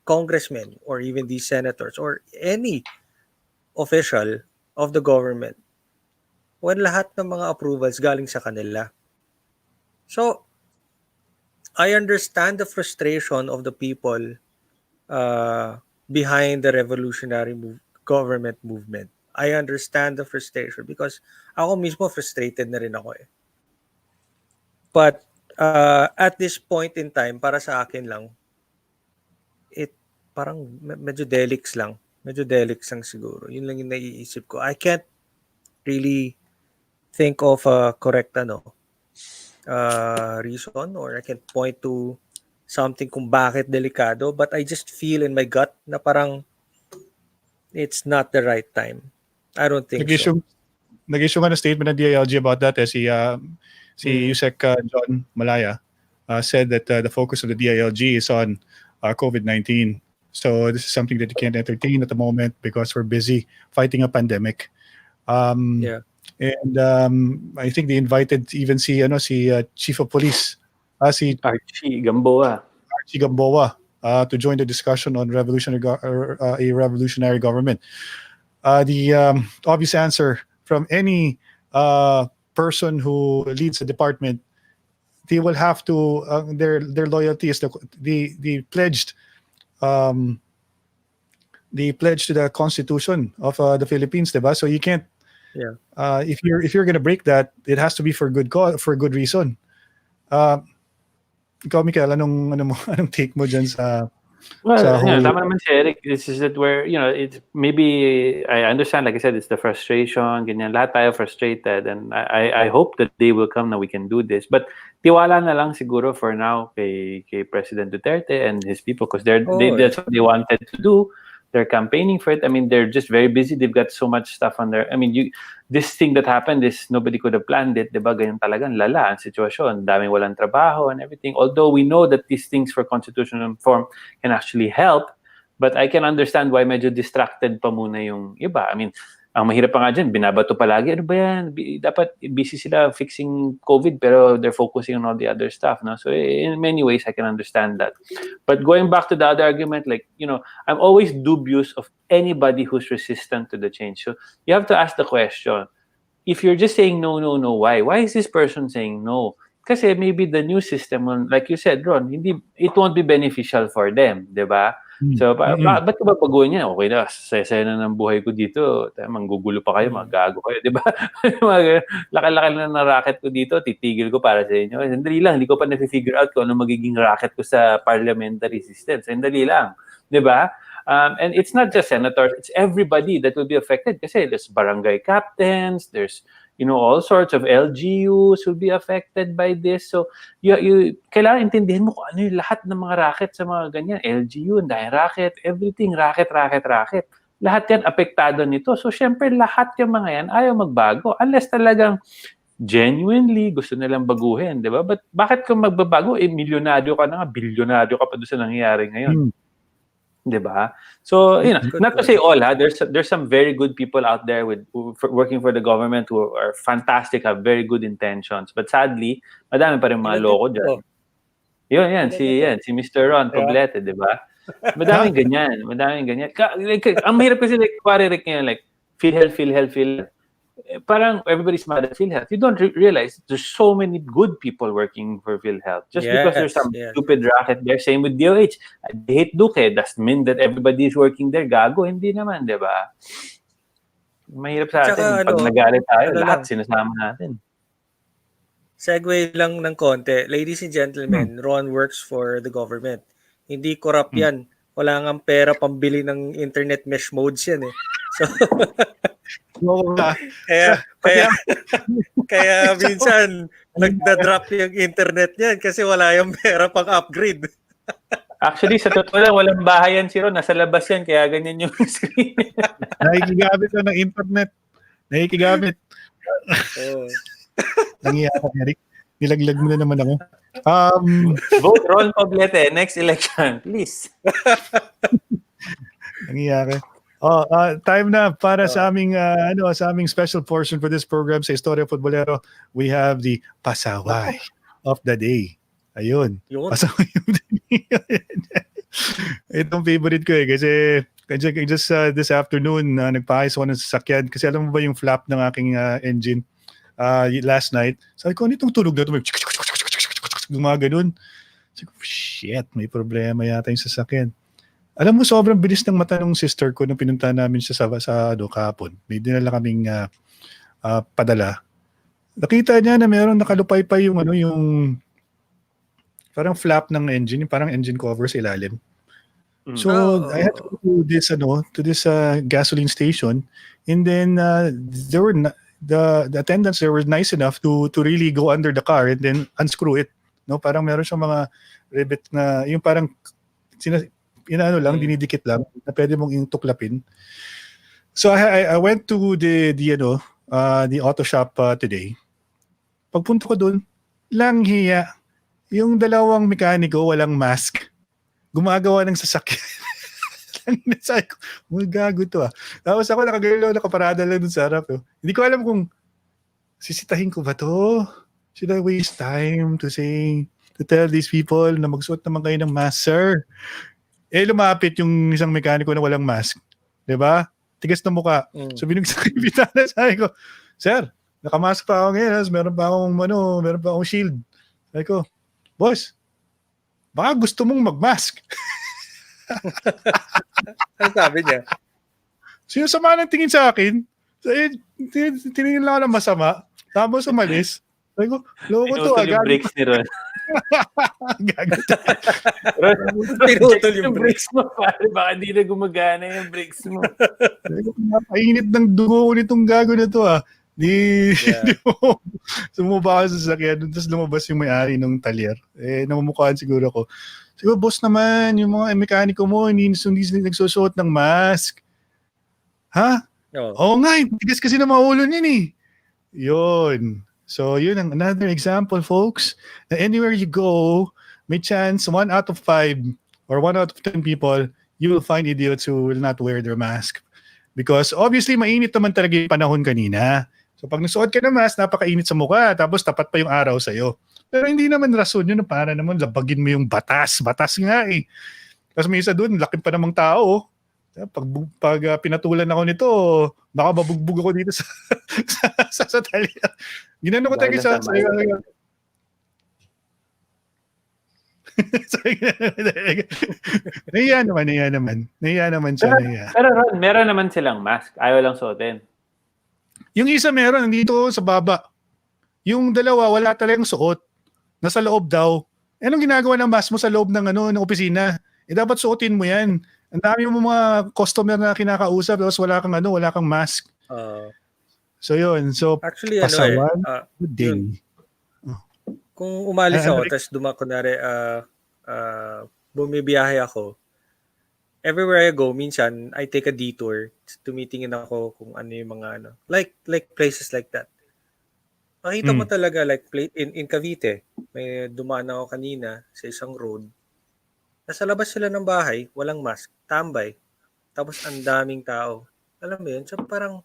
congressmen or even these senators or any official of the government when lahat ng mga approvals galing sa kanila? So, I understand the frustration of the people behind the revolutionary government movement. I understand the frustration because ako mismo frustrated na rin ako eh. But at this point in time, para sa akin lang, parang medyo delix lang. Medyo delix lang siguro. Yun lang yung naiisip ko. I can't really think of a correct reason or I can point to something kung bakit delikado, but I just feel in my gut na parang it's not the right time. I don't think so. Nag-issue nga ng statement ng DILG about that si Yusek John Malaya said that the focus of the DILG is on COVID-19. So this is something that you can't entertain at the moment because we're busy fighting a pandemic. Yeah. And I think they invited even si Chief of Police, si Archie Gamboa to join the discussion on a revolutionary government. The obvious answer from any person who leads a department, they will have to their loyalty is the pledged to the Constitution of the Philippines, diba? So you can't. Yeah. If you're gonna break that, it has to be for good cause, for good reason. Ikaw, Mikael, anong take mo dyan sa whole... tama naman si Eric. This is that where, it's maybe, I understand, like I said, it's the frustration, ganyan, lahat tayo frustrated, and I hope that day will come na we can do this. But tiwala na lang siguro for now kay President Duterte and his people because that's what they wanted to do. They're campaigning for it. I mean, they're just very busy. They've got so much stuff on their... I mean, this thing that happened is nobody could have planned it. Diba? Ganyan talagang lala ang sitwasyon. Daming walang trabaho and everything. Although we know that these things for constitutional reform can actually help, but I can understand why medyo distracted pa muna yung iba. I mean, ang mahirap pa nga dyan, binabato palagi. Ano ba yan? Dapat busy sila fixing COVID pero they're focusing on all the other stuff. No? So in many ways, I can understand that. But going back to the other argument, I'm always dubious of anybody who's resistant to the change. So you have to ask the question, if you're just saying no, why? Why is this person saying no? Kasi maybe the new system, like you said, Ron, it won't be beneficial for them, di ba? So, ba't ka ba baguhin niya? Okay na, saya na ng buhay ko dito. Manggugulo pa kayo, magago kayo, di ba? Laki-laki na ng racket ko dito, titigil ko para sa inyo. Sandali lang, hindi ko pa na-figure out kung ano magiging racket ko sa parliamentary system. Sandali lang, di ba? And it's not just senators, it's everybody that will be affected kasi there's barangay captains, there's all sorts of LGUs will be affected by this. So, you kailangan intindihin mo kung ano yung lahat ng mga racket sa mga ganyan. LGU, dahil racket, everything, racket. Lahat yan apektado nito. So, syempre, lahat yung mga yan ayaw magbago. Unless talagang genuinely gusto nilang baguhin, di ba? But bakit kung magbabago, milyonaryo ka na nga, bilyonaryo ka pa doon sa nangyayari ngayon. Diba? So, not to say all, there's some very good people out there working for the government who are fantastic, have very good intentions. But sadly, madami pa rin mga loko dyan. Si Mr. Ron Poblete, diba? Madaming ganyan. Ang mahirap kasi, Rick ngayon, PhilHealth. Parang everybody's mad at PhilHealth. You don't realize there's so many good people working for PhilHealth. Just because there's some stupid racket there. Same with DOH. I hate Duque. Doesn't mean that everybody is working there. Gago, hindi naman, di ba? Mahirap sa atin. Pag nagalit tayo, lahat sinasama natin. Segue lang ng konti. Ladies and gentlemen, Ron works for the government. Hindi corrupt yan. Wala nga pera pambili ng internet mesh modes yan eh. So, kaya minsan nagda-drop yung internet niyan kasi wala yung pera pang upgrade. Actually, sa totoo lang, walang bahay yan si Ron. Nasa labas yan, kaya ganyan yung screen. Nakikigamit lang ng internet. Nangyayari, Eric. Nilaglag mo na naman ako. Vote Ron Poblete, next election, please. Nangyayari. Time na para sa aming sa aming special portion for this program sa Istoryang futbolero. We have the pasaway of the day. Ayun. Yun. Pasaway of the day. Itong favorite ko kasi just this afternoon nagpaayos ako ng sasakyan kasi alam mo ba yung flap ng aking engine last night. Sabi ko, itong tunog na ito? Gumaganon. Sabi ko, shit, may problema yata yung sasakyan. Alam mo, sobrang bilis ng mata ng sister ko nung pinunta namin siya sa kahapon. May dinala kaming padala. Nakita niya na meron nakalupay-pay yung parang flap ng engine, parang engine cover sa ilalim. So I had to go to this gasoline station, and then the attendants there were nice enough to really go under the car and then unscrew it. No, parang meron siyang mga rivet na yung parang dinidikit lang na pwede mong tuklapin. So I went to the auto shop today. Pagpunta ko doon, lang hiya. Yung dalawang mekaniko walang mask. Gumagawa ng sasakyan. Sabi ko, gago to Tapos ako nakaparada lang dun sa harap. Hindi ko alam kung sisitahin ko ba to? Should I waste time to tell these people na magsuot naman kayo ng mask, sir? Lumapit yung isang mekaniko na walang mask. Diba? Tigas na mukha. So binugsan ko yung bitana. Sabi ko, sir, nakamask pa ako ngayon. Meron pa akong shield. Sabi ko, boss, baka gusto mong mag-mask. Ano sabi niya? So yung sama ng tingin sa akin, tinignan lang ako ng masama. Tapos umalis. Sabi ko, loko to. Pinutol yung brakes ni Ron. Gago. Pinutol yung brakes mo, pare. Baka di na gumagana yung brakes mo. Napainit ng dugo ko nitong gago na to Sumubaba ako sa sasakyan, tapos lumabas yung may-ari ng talyer. Namumukhaan siguro ko. Siguro, boss naman, yung mga mekaniko mo, hindi nagsusuot ng mask. Ha? Oo nga, tigas kasi na maulo niyan Yun. So, yun ang another example, folks. Na anywhere you go, may chance 1 out of 5 or 1 out of 10 people, you will find idiots who will not wear their mask. Because obviously, mainit naman talaga yung panahon kanina. So, pag nasuot ka ng mask, napakainit sa mukha, tapos tapat pa yung araw sa'yo. Pero hindi naman rason yun para naman labagin mo yung batas. Batas nga Tapos may isa doon, laki pa namang tao. Pag pinatulan ako nito, baka mabugbog ako dito sa talya. Ginano ko talaga sa Nahiya naman siya. Pero Ron, meron naman silang mask. Ayaw lang suotin. Yung isa meron, nandito sa baba. Yung dalawa, wala talagang suot. Nasa loob daw. Anong ginagawa ng mask mo sa loob ng opisina? Dapat suotin mo yan. Ang dami mo mga customer na kinakausap tapos wala kang mask. So yun. So actually pasawan, good day. Kung umalis ako tapos kunwari bumibiyahe ako, everywhere I go, minsan I take a detour. Tumitingin ako kung ano yung mga like places like that. Makita mo talaga like in Cavite, may dumaan ako kanina sa isang road. Nasa labas sila ng bahay, walang mask, tambay. Tapos ang daming tao. Alam mo yun? So parang,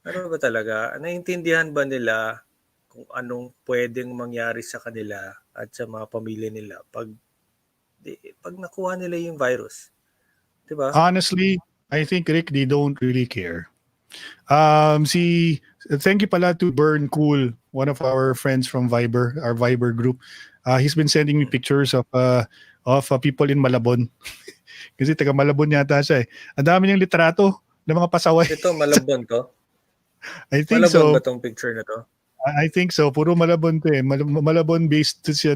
ano ba talaga? Naiintindihan ba nila kung anong pwedeng mangyari sa kanila at sa mga pamilya nila pag nakuha nila yung virus? Diba? Honestly, I think, Rick, they don't really care. Thank you pala to Burn Cool, one of our friends from Viber, our Viber group. He's been sending me pictures of people in Malabon. Kasi taga Malabon yata siya Ang dami niyang litrato ng mga pasaway. Ito, Malabon to? I think Malabon so. ba tong picture na to? I think so. Puro Malabon to Malabon based to siya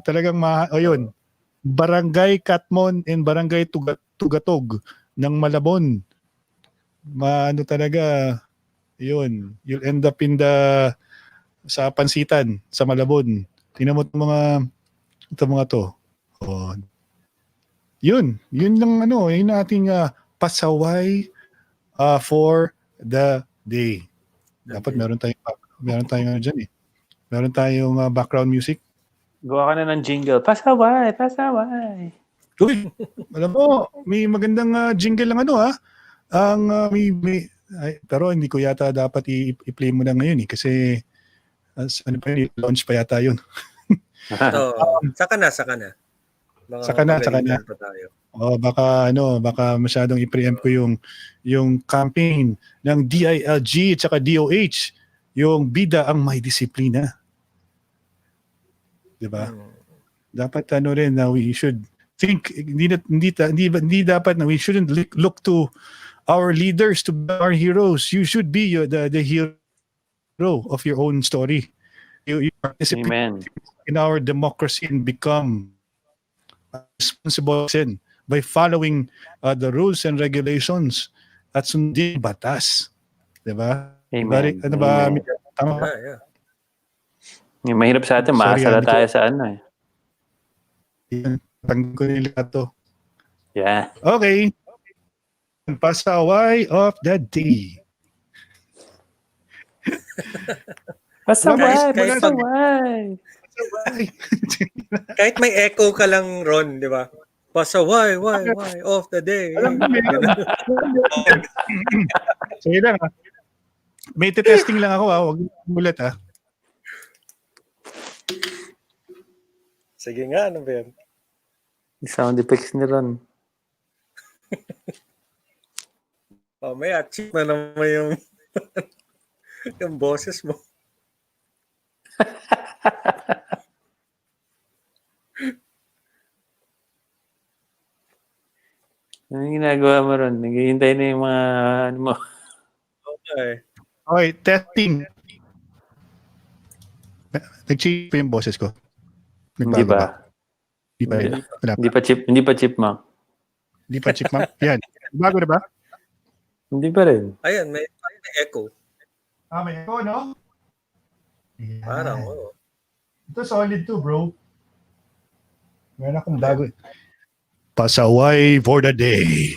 talagang yun. Barangay Katmon and Barangay Tugatog ng Malabon. Talaga, yun. You'll end up sa Pansitan, sa Malabon. Tingnan mo itong mga to. Yun lang yun ating pasaway for the day. Dapat meron tayong dyan Meron tayong background music. Gawa ka na ng jingle. Pasaway, pasaway. Uy, alam mo, may magandang jingle lang pero hindi ko yata dapat i-play mo na ngayon kasi launch pa yata yun. Saka na. Mga Saka na. pagalitan pa tayo. Baka masyadong i-preempt ko yung campaign ng DILG at saka DOH, yung bida ang may disiplina. 'Di ba? Dapat rin na we should think hindi dapat na we shouldn't look to our leaders to be our heroes. You should be the hero of your own story. You participate in our democracy and become a responsible citizen by following the rules and regulations at sundin batas. Diba? Amen. Ano ba? Amen. Tama ba? Yeah. Yung mahirap sa atin, maasala tayo sa ano eh. Yan. Tanggal ko nila ito. Yeah. Okay. Pasaway of the day. Pasaway. Kahit may echo ka lang, Ron, di ba? Pasaway, why of the day. Sige lang May testing lang ako Huwag mulat Sige nga, ano ba yan? Sound effects ni Ron. May achieve na naman yung yung boses mo. Anong ginagawa mo ron? Naghihintay na yung mga ano mo. Okay, testing. Nag-chip yung boses ko. Hindi ba? Hindi pa chipmunk. Hindi pa chipmunk. Yan. Bago na ba? Hindi pa rin. Ayan, may echo. May echo, no? Yan. Parang, Ito solid to, bro. Meron akong bago. Pasaway for the day.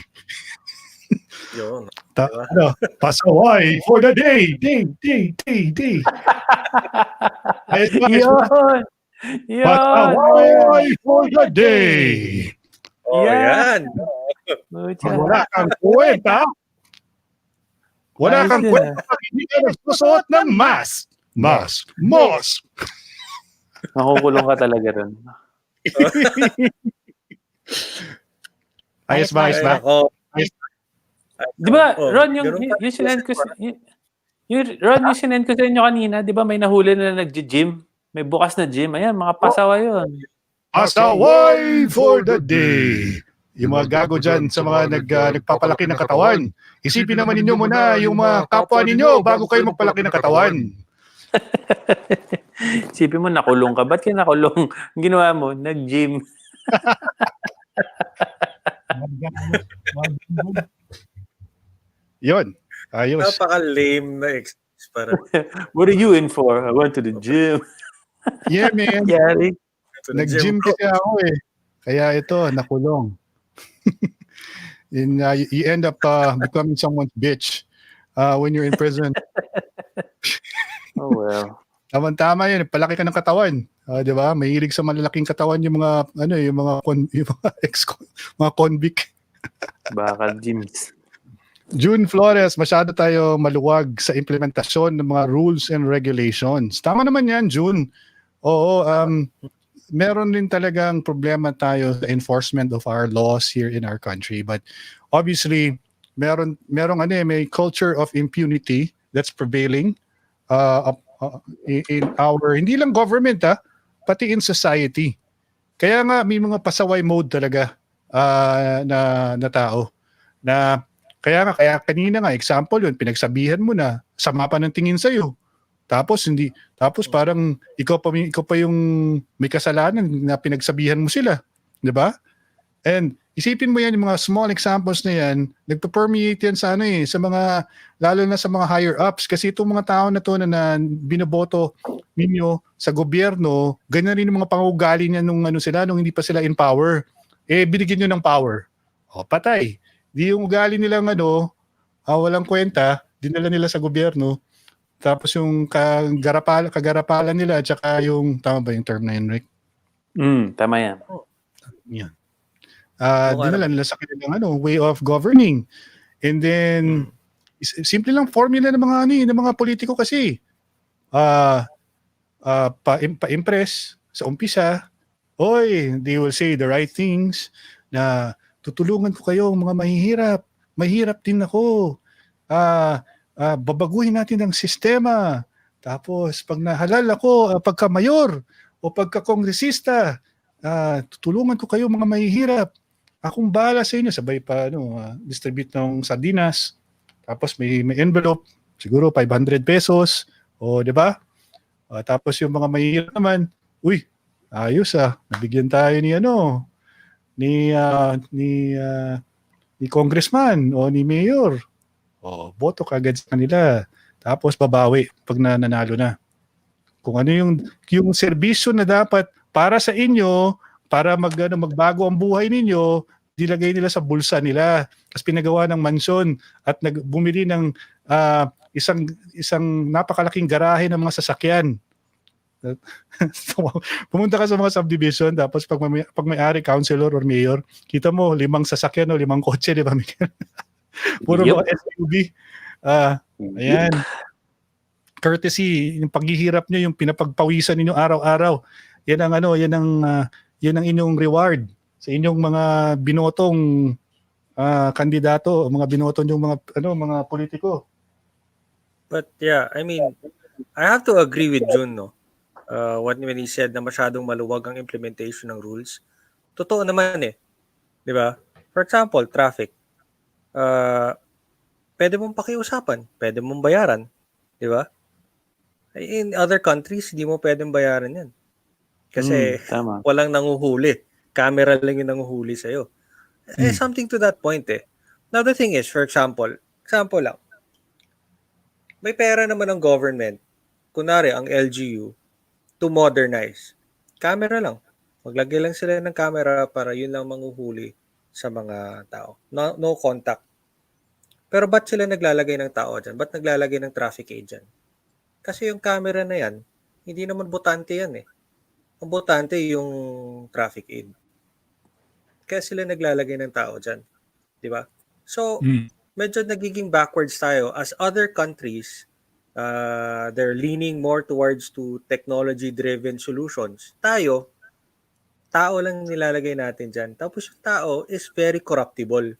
Yun. Pasaway for the day. Day. Yun. Pasaway for the day. Yan. Wala kang kwenta. Wala kang kwenta pag hindi ka nagsusuot ng mask. Mask. Makukulong ka talaga ron. Ayos ba? Di ba, Ron, yung sinend ko sa inyo kanina, di ba may nahuli na nag-gym? May bukas na gym. Ayan, mga pasawa yun. Pasaway for the day. Yung mga gago dyan sa mga nagpapalaki ng katawan. Isipin naman ninyo muna yung mga kapwa ninyo bago kayo magpalaki ng katawan. Isipin mo, nakulong ka. Ba't ka nakulong? Ginawa mo, nag-gym. Yun. Ayos. Napaka-lame na excuse para. What are you in for? I went to the gym. Yeah, man. Yari. Nag-gym kasi ako Kaya ito, nakulong. You end up becoming someone's bitch when you're in prison. Oh, well. Tama yun. Palaki ka ng katawan. Di ba? Mahilig sa malalaking katawan yung mga mga convict. Baka gyms. June Flores, masyado tayo maluwag sa implementasyon ng mga rules and regulations. Tama naman yan, June. Oo, meron din talagang problema tayo sa enforcement of our laws here in our country. But obviously, may culture of impunity that's prevailing in our, hindi lang government pati in society. Kaya nga may mga pasaway mode talaga na tao. Kaya kanina example yun, pinagsabihan mo na, sama pa ng tingin sa'yo. Tapos parang ikaw pa yung may kasalanan na pinagsabihan mo sila, 'di ba? And isipin mo yan, yung mga small examples na yan, nagpa-permeate yan sa sa mga, lalo na sa mga higher ups, kasi itong mga tao na to na binoboto ninyo sa gobyerno, ganyan rin yung mga pangugali niya nung hindi pa sila in power. Binigyan nyo ng power. Patay. Di yung ugali nilang walang kwenta, dinala nila sa gobyerno. Tapos yung kagarapalan nila at saka yung, tama ba yung term na yun, Rick? Tama yan. Yan. dinala nila sa kanilang way of governing. And then simple lang formula ng mga ng mga politiko kasi. Pa-impress sa umpisa. Oy, they will say the right things na tutulungan ko kayo mga mahihirap. Mahirap din ako. Babaguhin natin ang sistema. Tapos pag nahalal ako, pagka-mayor o pagka-kongresista, tutulungan ko kayo mga mahihirap. Akong bahala sa inyo. Sabay pa distribute ng sardinas. Tapos may envelope, siguro 500 pesos. O, di ba? Tapos yung mga mahihirap naman, uy, ayos nabigyan tayo ni congressman o ni mayor. Boto kagad sa kanila. Tapos babawi pag nanalo na. Kung ano yung serbisyo na dapat para sa inyo, para magbago ang buhay ninyo, dilagay nila sa bulsa nila. Tapos pinagawa ng mansyon at bumili ng isang napakalaking garahe ng mga sasakyan. Pumunta ka sa mga subdivision, tapos pag may-ari, councilor or mayor, kita mo 5 sasakyan o 5 kotse, di ba, Miguel? Puro mga SUV. Ayan. Courtesy, yung paghihirap nyo, yung pinapagpawisan ninyo araw-araw. Yan ang inyong reward sa inyong mga binotong kandidato, mga binotong yung mga politiko. But yeah, I mean, I have to agree with Jun, no? When he said na masyadong maluwag ang implementation ng rules. Totoo naman di ba? For example, traffic. Pwede mong pakiusapan, pwede mong bayaran, di ba? In other countries, hindi mo pwedeng bayaran yan. Kasi walang nanguhuli. Camera lang yung nanguhuli sa'yo. Something to that point Now the thing is, for example lang, may pera naman ng government, kunwari ang LGU, to modernize. Camera lang. Maglagay lang sila ng camera para yun lang manguhuli sa mga tao. No contact. Pero ba't sila naglalagay ng tao dyan? Ba't naglalagay ng traffic agent? Kasi yung camera na yan, hindi naman botante yan Ang botante yung traffic aid. Kaya sila naglalagay ng tao dyan. Di ba? So, medyo nagiging backwards tayo as other countries, they're leaning more towards to technology-driven solutions. Tayo, tao lang nilalagay natin dyan. Tapos yung tao is very corruptible.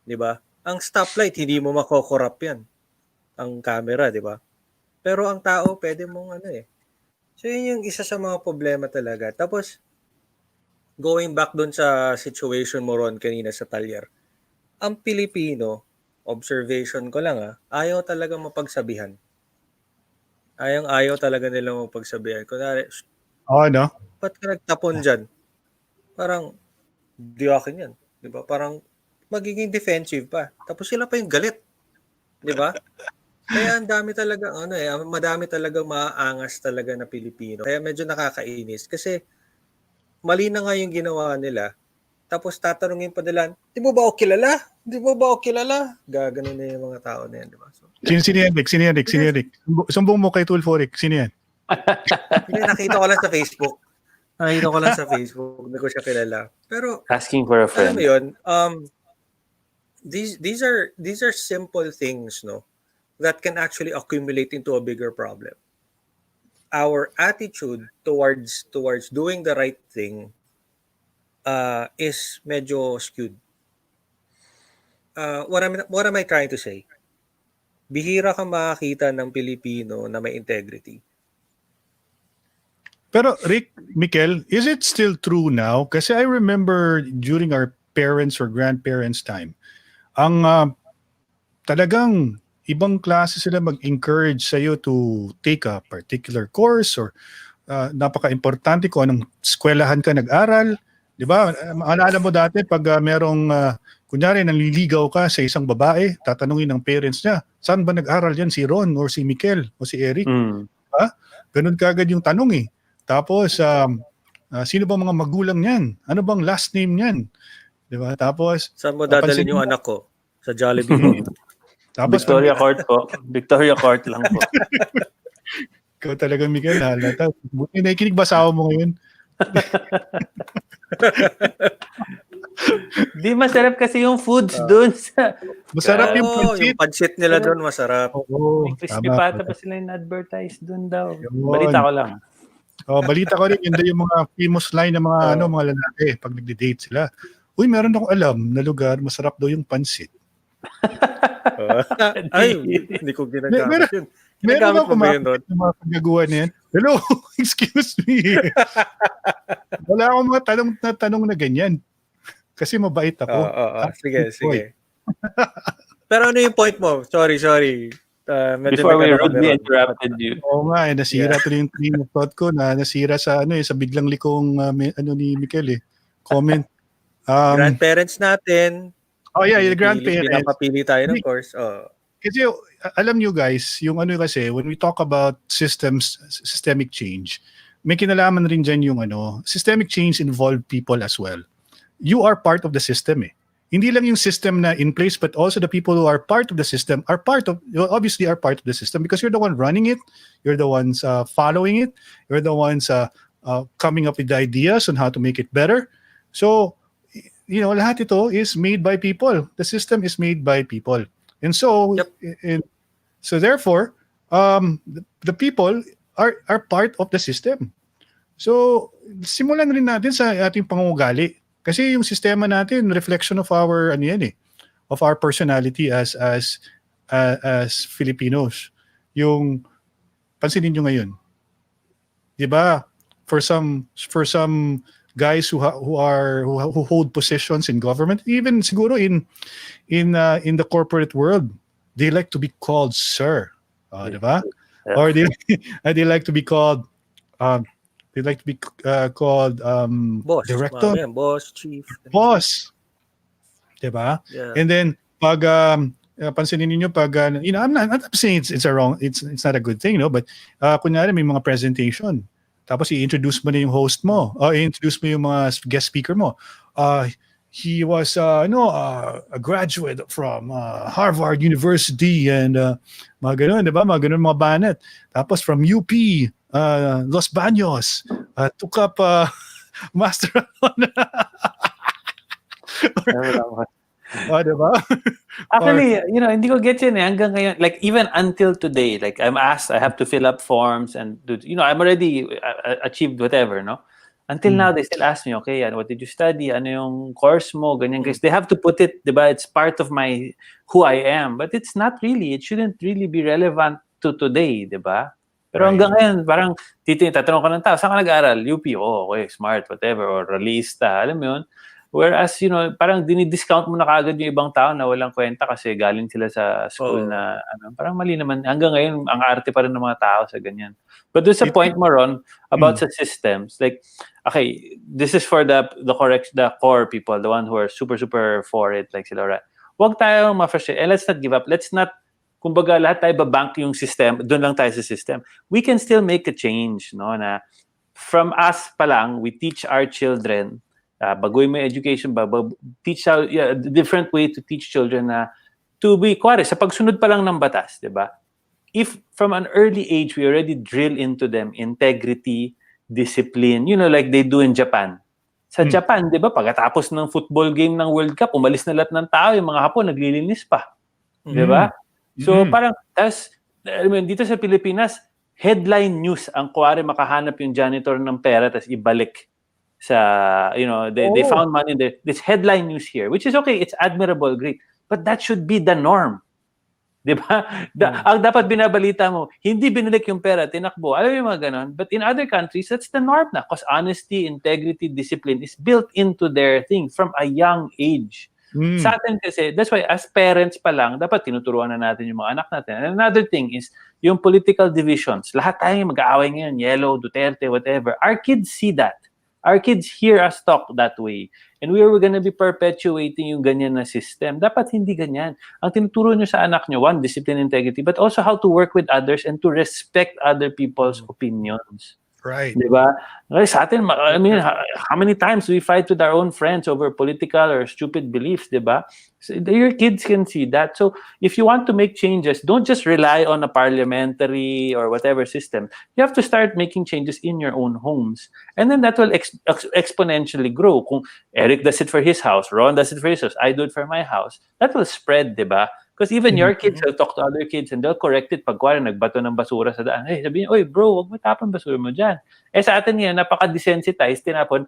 Di ba? Ang stoplight, hindi mo makokorrupt yan. Ang camera, di ba? Pero ang tao, pwede mong So, yun yung isa sa mga problema talaga. Tapos, going back dun sa situation mo ron kanina sa talyer, ang Pilipino, observation ko lang ayaw talaga mapagsabihan. Ayaw talaga nila mapagsabihan. Kunwari, ba't ka nagtapon dyan? Parang, di akin yan. Di ba? Parang, magiging defensive pa. Tapos sila pa yung galit. Di ba? Kaya ang dami talaga, madami talaga maaangas talaga na Pilipino. Kaya medyo nakakainis. Kasi, mali na nga yung ginawa nila. Tapos tatanungin pa nila, di mo ba ako kilala? Di mo ba ako kilala? Gaganon na yung mga tao na yan, di ba? So, Sino yan, Rick? Sumbong mo kay Tulfo, Rick. Sino yan? Nakita ko lang sa Facebook. Hindi ko siya kilala. Pero, asking for a friend. alam mo yun, these are simple things, no, that can actually accumulate into a bigger problem. Our attitude towards doing the right thing is medyo skewed. What am I trying to say? Bihira kang makakita ng Pilipino na may integrity. Pero Rick, Mikel, is it still true now? Kasi I remember during our parents or grandparents' time, ang talagang ibang klase sila mag-encourage sa'yo to take a particular course or napaka-importante kung anong eskwelahan ka nag-aral. Di ba? Maalala mo dati pag merong, kunyari nanliligaw ka sa isang babae, tatanungin ng parents niya, saan ba nag-aral yan si Ron or si Mikel o si Eric? Diba? Ganun kagad yung tanong Tapos, sino ba mga magulang niyan? Ano bang last name niyan? Diba? Tapos, saan mo dadalhin yung anak ko? Sa Jollibee mo? Tapos, Victoria Court po. Victoria Court lang po. Ikaw talaga, Miguel. Halata. Buti nakikinig ba asawa mo ngayon? Di masarap kasi yung foods dun sa... Masarap yung Oo, pansit. yung pancit nila doon masarap. Oo, May crispy tama. pata pa sila yung advertise dun daw. Yun. Balita ko lang. Balita ko rin, yun daw yung mga famous line ng mga, Oo. mga lalaki pag nagde-date sila. Uy, meron akong alam na lugar, masarap daw yung pansit. Ay, hindi ko ginagamit yun. Meron Ginagamit ako mo ba yun, Ron? ng mga paggaguhan na yan. Hello, excuse me. Wala akong mga tanong na ganyan. Kasi mabait ako. Sige, Good boy. sige. Pero ano yung point mo? Sorry. Medyo Before we nagano kami, rudely Ron. interrupted you. Oo nga, nasira tuloy yung train of thought ko na nasira sa sa biglang likong ni Mikel comment. Grandparents natin. Yung grandparents. Pinapapili tayo ng course. Kasi alam nyo guys, yung kasi, when we talk about systemic change, may kinalaman rin dyan yung systemic change involve people as well. You are part of the system Hindi lang yung system na in place, but also the people who are part of the system obviously are part of the system because you're the one running it, you're the ones following it, you're the ones coming up with the ideas on how to make it better. So, lahat ito is made by people. The system is made by people. And so, so therefore, the people are part of the system. So, simulan rin natin sa ating pangungugali. Kasi yung sistema natin, reflection of our, of our personality as Filipinos. Yung, pansinin nyo ngayon. Diba? For some guys who hold positions in government, even siguro in the corporate world, they like to be called sir, diba? Yeah. Or they like to be called Boss, director, boss, chief, boss, diba? Yeah. And then pag pansinin niyo pag I'm not saying it's not a good thing, but kunyari may mga presentation. Tapos i-introduce mo na yung host mo. I-introduce mo yung mga guest speaker mo. He was a graduate from Harvard University and mga ganun, di ba? Mga ganun mga banet. Tapos from UP, Los Baños, took up master diba? Actually, hindi ko get yun hanggang ngayon. Like, even until today, like, I'm asked, I have to fill up forms and do, I'm already achieved whatever, no? Until now, they still ask me, okay, what did you study? Ano yung course mo? Ganyan, guys. They have to put it, diba? It's part of who I am. But it's not really. It shouldn't really be relevant to today, diba? Pero hanggang ngayon, parang tatanong ko ng tao, saan ka nag-aaral? UP, okay, smart, whatever, or realista, alam mo yun? Whereas, parang dinidiscount mo na kaagad yung ibang tao na walang kwenta kasi galing sila sa school na, parang mali naman. Hanggang ngayon, ang arte pa rin ng mga tao sa ganyan. But there's a point mo, Ron, about sa systems. Like, okay, this is for the core people, the one who are super, super for it, like sila, right? Huwag tayong ma-frustrate. And let's not give up. Let's not, kumbaga, lahat tayo babank yung system, doon lang tayo sa system. We can still make a change, no? Na from us pa lang, we teach our children, baguhin mo yung education, teach out different way to teach children na to be, kuwari, sa pagsunod pa lang ng batas, di ba? If from an early age, we already drill into them integrity, discipline, like they do in Japan. Sa Japan, di ba, pagkatapos ng football game ng World Cup, umalis na lahat ng tao, yung mga Hapon, naglilinis pa. Di ba? So, parang, dito sa Pilipinas, headline news ang kuwari makahanap yung janitor ng pera tapos ibalik sa, they found money there. This headline news here, which is okay, it's admirable, great. But that should be the norm. Di ba? Ang dapat binabalita mo, hindi binalik yung pera, tinakbo. Alam mo yung mga ganon? But in other countries, that's the norm na. Because honesty, integrity, discipline is built into their thing from a young age. Sa atin kasi, that's why as parents pa lang, dapat tinuturuan na natin yung mga anak natin. And another thing is, yung political divisions. Lahat tayo mag-aaway ngayon, Yellow, Duterte, whatever. Our kids see that. Our kids hear us talk that way. And we are gonna be perpetuating yung ganyan na system. Dapat hindi ganyan. Ang tinuturo nyo sa anak nyo, one, discipline, integrity, but also how to work with others and to respect other people's opinions. Right. Di ba? Kasi sa atin, I mean, how many times do we fight with our own friends over political or stupid beliefs, di ba? So your kids can see that. So if you want to make changes, don't just rely on a parliamentary or whatever system. You have to start making changes in your own homes. And then that will exponentially grow. Kung Eric does it for his house, Ron does it for his house, I do it for my house, that will spread, di ba? Because even your kids will talk to other kids and they'll correct it pag kuwari nagbato ng basura sa daan. Hey, sabihin, oy bro, wag mo tapon basura mo dyan. Eh sa atin yan, napaka-desensitized, tinapon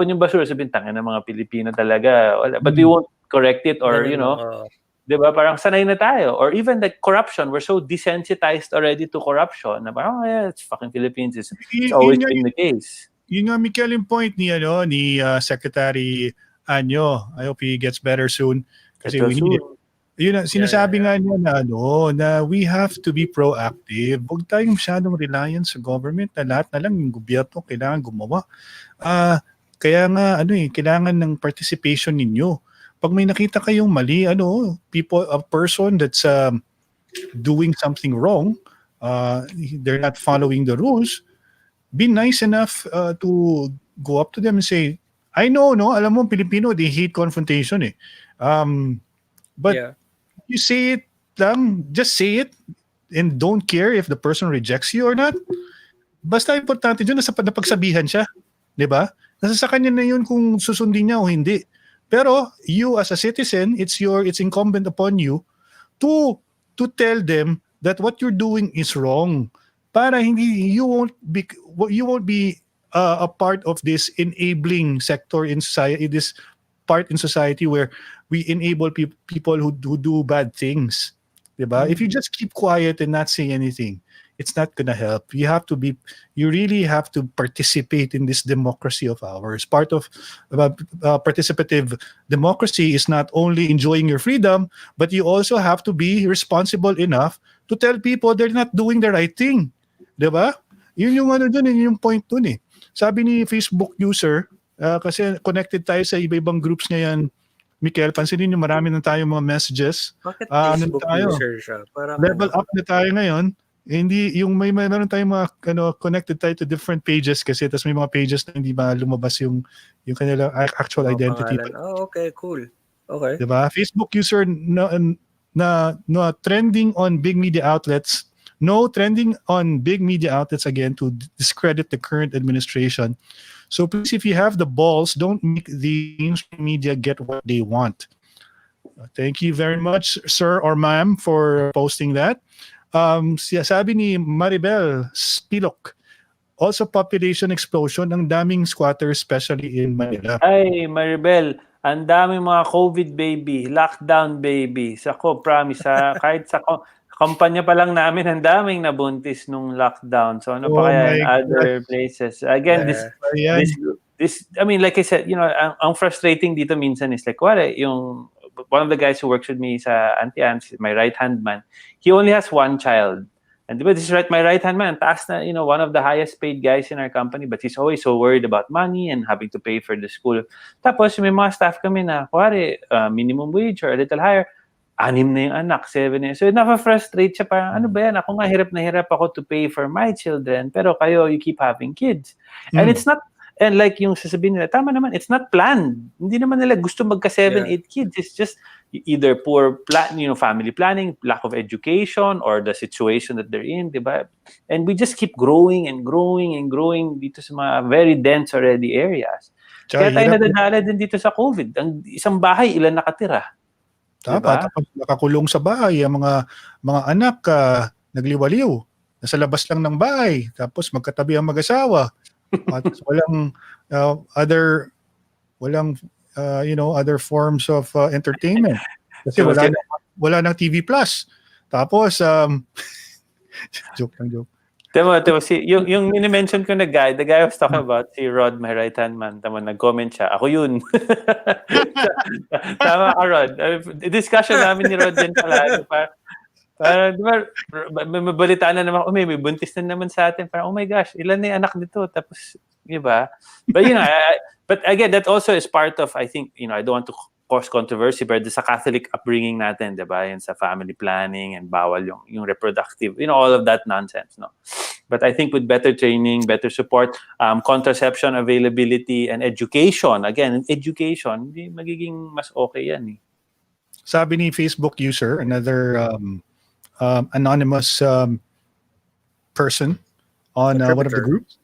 yung basura, sabihin, tangin ng mga Pilipino talaga. But we won't correct it or, you know, di ba, parang sanay na tayo. Or even like corruption, we're so desensitized already to corruption na parang, oh yeah, it's fucking Philippines. It's always been the case. Yun nga, Mikel, yung point ni, Secretary Anyo. I hope he gets better soon. Kasi we need it. Yun, sinasabi nga niya na we have to be proactive. Huwag tayong masyadong reliant sa government na lahat na lang yung gobyerno kailangan gumawa. Kaya nga, kailangan ng participation ninyo. Pag may nakita kayong mali, a person that's doing something wrong, they're not following the rules, be nice enough to go up to them and say, I know, alam mo, Pilipino, they hate confrontation eh. But you say it lang, just say it and don't care if the person rejects you or not. Basta importante dyan, nasa napagsabihan siya. Diba? Nasa sa kanya na yun kung susundin niya o hindi. Pero you as a citizen, it's incumbent upon you to tell them that what you're doing is wrong. Para you won't be a part of this enabling sector in society, this part in society where we enable people who do bad things. Diba? If you just keep quiet and not say anything, it's not gonna help. You really have to participate in this democracy of ours. Part of participative democracy is not only enjoying your freedom, but you also have to be responsible enough to tell people they're not doing the right thing. Diba? Yun yung point dun eh. Sabi ni Facebook user, kasi connected tayo sa iba-ibang groups ngayon, Mikel, pansinin nyo, marami na tayong mga messages. Bakit Facebook user siya? Parang level up na tayo ngayon. Hindi, yung meron tayong mga, connected tayo to different pages kasi tapos may mga pages na hindi ba lumabas yung kanilang actual identity. Okay, cool. Okay. Diba? Facebook user na trending on big media outlets. No trending on big media outlets again to discredit the current administration. So please, if you have the balls, don't make the mainstream media get what they want. Thank you very much, sir or ma'am, for posting that. Sabi ni Maribel Spilok, also population explosion, ang daming squatters, especially in Manila. Ay, Maribel, ang daming mga COVID baby, lockdown babies. Ako, promise, kahit sa kumpanya pa lang namin, ang daming nabuntis nung lockdown. So ano pa kaya in other places? Again, this, I mean, like I said, ang frustrating dito minsan is like, one of the guys who works with me sa Auntie Anne's, my right-hand man, he only has one child. And this is my right-hand man, taas na, one of the highest paid guys in our company, but he's always so worried about money and having to pay for the school. Tapos may mga staff kami na, minimum wage or a little higher, 6 na yung anak, 7 na. So nafa-frustrate siya, parang ano ba yan? Ako nga hirap na hirap ako to pay for my children, pero kayo, you keep having kids. And it's not, and like yung sasabihin nila, tama naman, it's not planned. Hindi naman nila gusto magka 7, 8 kids. It's just either poor family planning, lack of education, or the situation that they're in, diba? And we just keep growing and growing and growing dito sa mga very dense already areas. Kaya tayo nadadala din dito sa COVID. Ang isang bahay, ilan nakatira? Dapat nakakulong sa bahay ang mga anak nagliwaliw, nasa labas lang ng bahay, tapos magkatabi ang mag-asawa at walang other forms of entertainment kasi wala nang TV Plus, tapos joke. Tama, yung mini-mention ko na guy, the guy I was talking about, si Rod, my right-hand man, nag-comment siya, ako yun. Tama ka, Rod. Discussion namin ni Rod din pala. Parang, diba, mabalitaan na naman, may buntis na naman sa atin. Parang, oh my gosh, ilan na yung anak nito? Tapos, diba? But, but again, that also is part of, I think, I don't want to cause controversy, but sa Catholic upbringing natin, diba? Yan sa family planning and bawal yung reproductive, all of that nonsense, no? But I think with better training, better support, contraception availability, and education, again, education, hindi magiging mas okay yan eh. Sabi ni Facebook user, another anonymous person on one of the groups,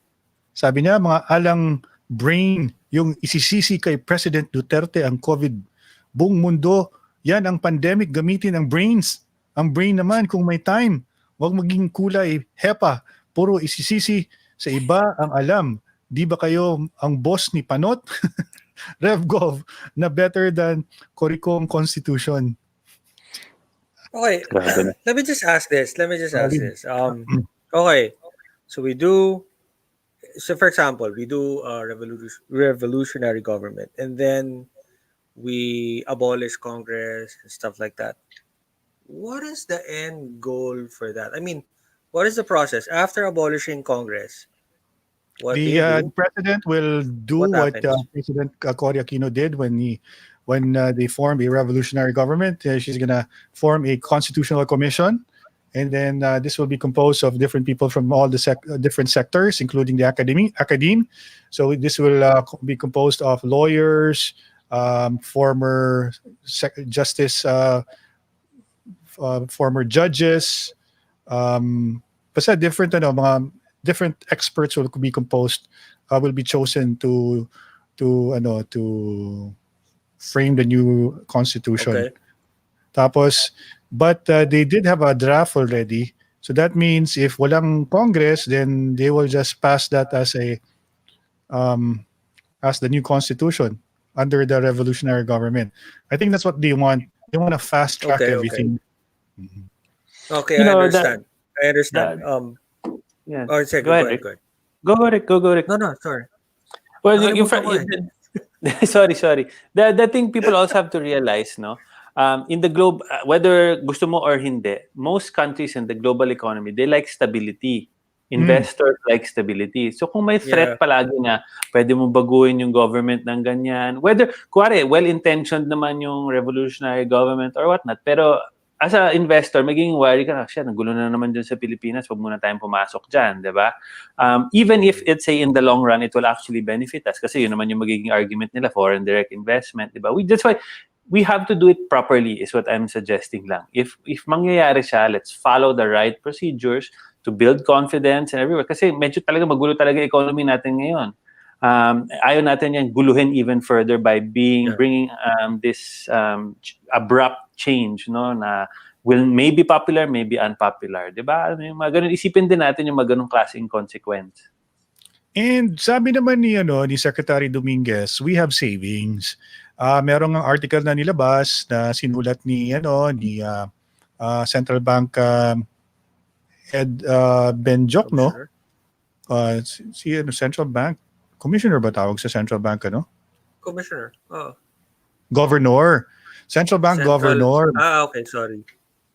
sabi niya, mga alang brain yung isisisi kay President Duterte ang COVID. Buong mundo, yan ang pandemic, gamitin ang brains. Ang brain naman kung may time, wag maging kulay, hepa, puro isisisi sa iba ang alam. Di ba kayo ang boss ni Panot? RevGov na better than Coricong Constitution. Okay, let me just ask this. Okay, so for example, we do a revolutionary government, and then we abolish Congress and stuff like that. What is the end goal for that? I mean, what is the process after abolishing Congress? What The president will do what President Cory Aquino did when they formed a revolutionary government. She's gonna form a constitutional commission, and then this will be composed of different people from all the different sectors, including the academe. So this will be composed of lawyers, former justice, former judges, basta different mga different experts will be composed, will be chosen to frame the new constitution. Okay. Tapos, but they did have a draft already. So that means if walang Congress, then they will just pass that as the new constitution under the revolutionary government. I think that's what they want. They want to fast track everything. Okay, I understand. Yeah. Go ahead. Go, Rick. No, sorry. Well, sorry. The thing people also have to realize, no, in the globe, whether gusto mo or hindi, most countries in the global economy, they like stability. Investors like stability. So kung may threat palagi na pwede mo baguhin yung government ng ganyan, whether, kuwari, well-intentioned naman yung revolutionary government or whatnot, pero as a investor, magiging worry ka na, nagulo na naman dyan sa Pilipinas, wag muna tayong pumasok dyan, di ba? Even if it's say in the long run, it will actually benefit us kasi yun naman yung magiging argument nila, foreign direct investment, di ba? That's why we have to do it properly is what I'm suggesting lang. If mangyayari siya, let's follow the right procedures to build confidence and everywhere. Kasi medyo talaga magulo talaga economy natin ngayon. Ayaw natin yan guluhin even further by bringing this abrupt change, no, na will maybe popular, maybe unpopular, di ba? Yung mga ganun, isipin din natin yung mga ganung klaseng consequence. And sabi naman ni Secretary Dominguez, we have savings. Merong article na nilabas na sinulat ni Central Bank Ed Benjok, no? Central Bank Commissioner ba tawag sa Central Bank, Commissioner. Governor. Central Bank Governor. Okay, sorry.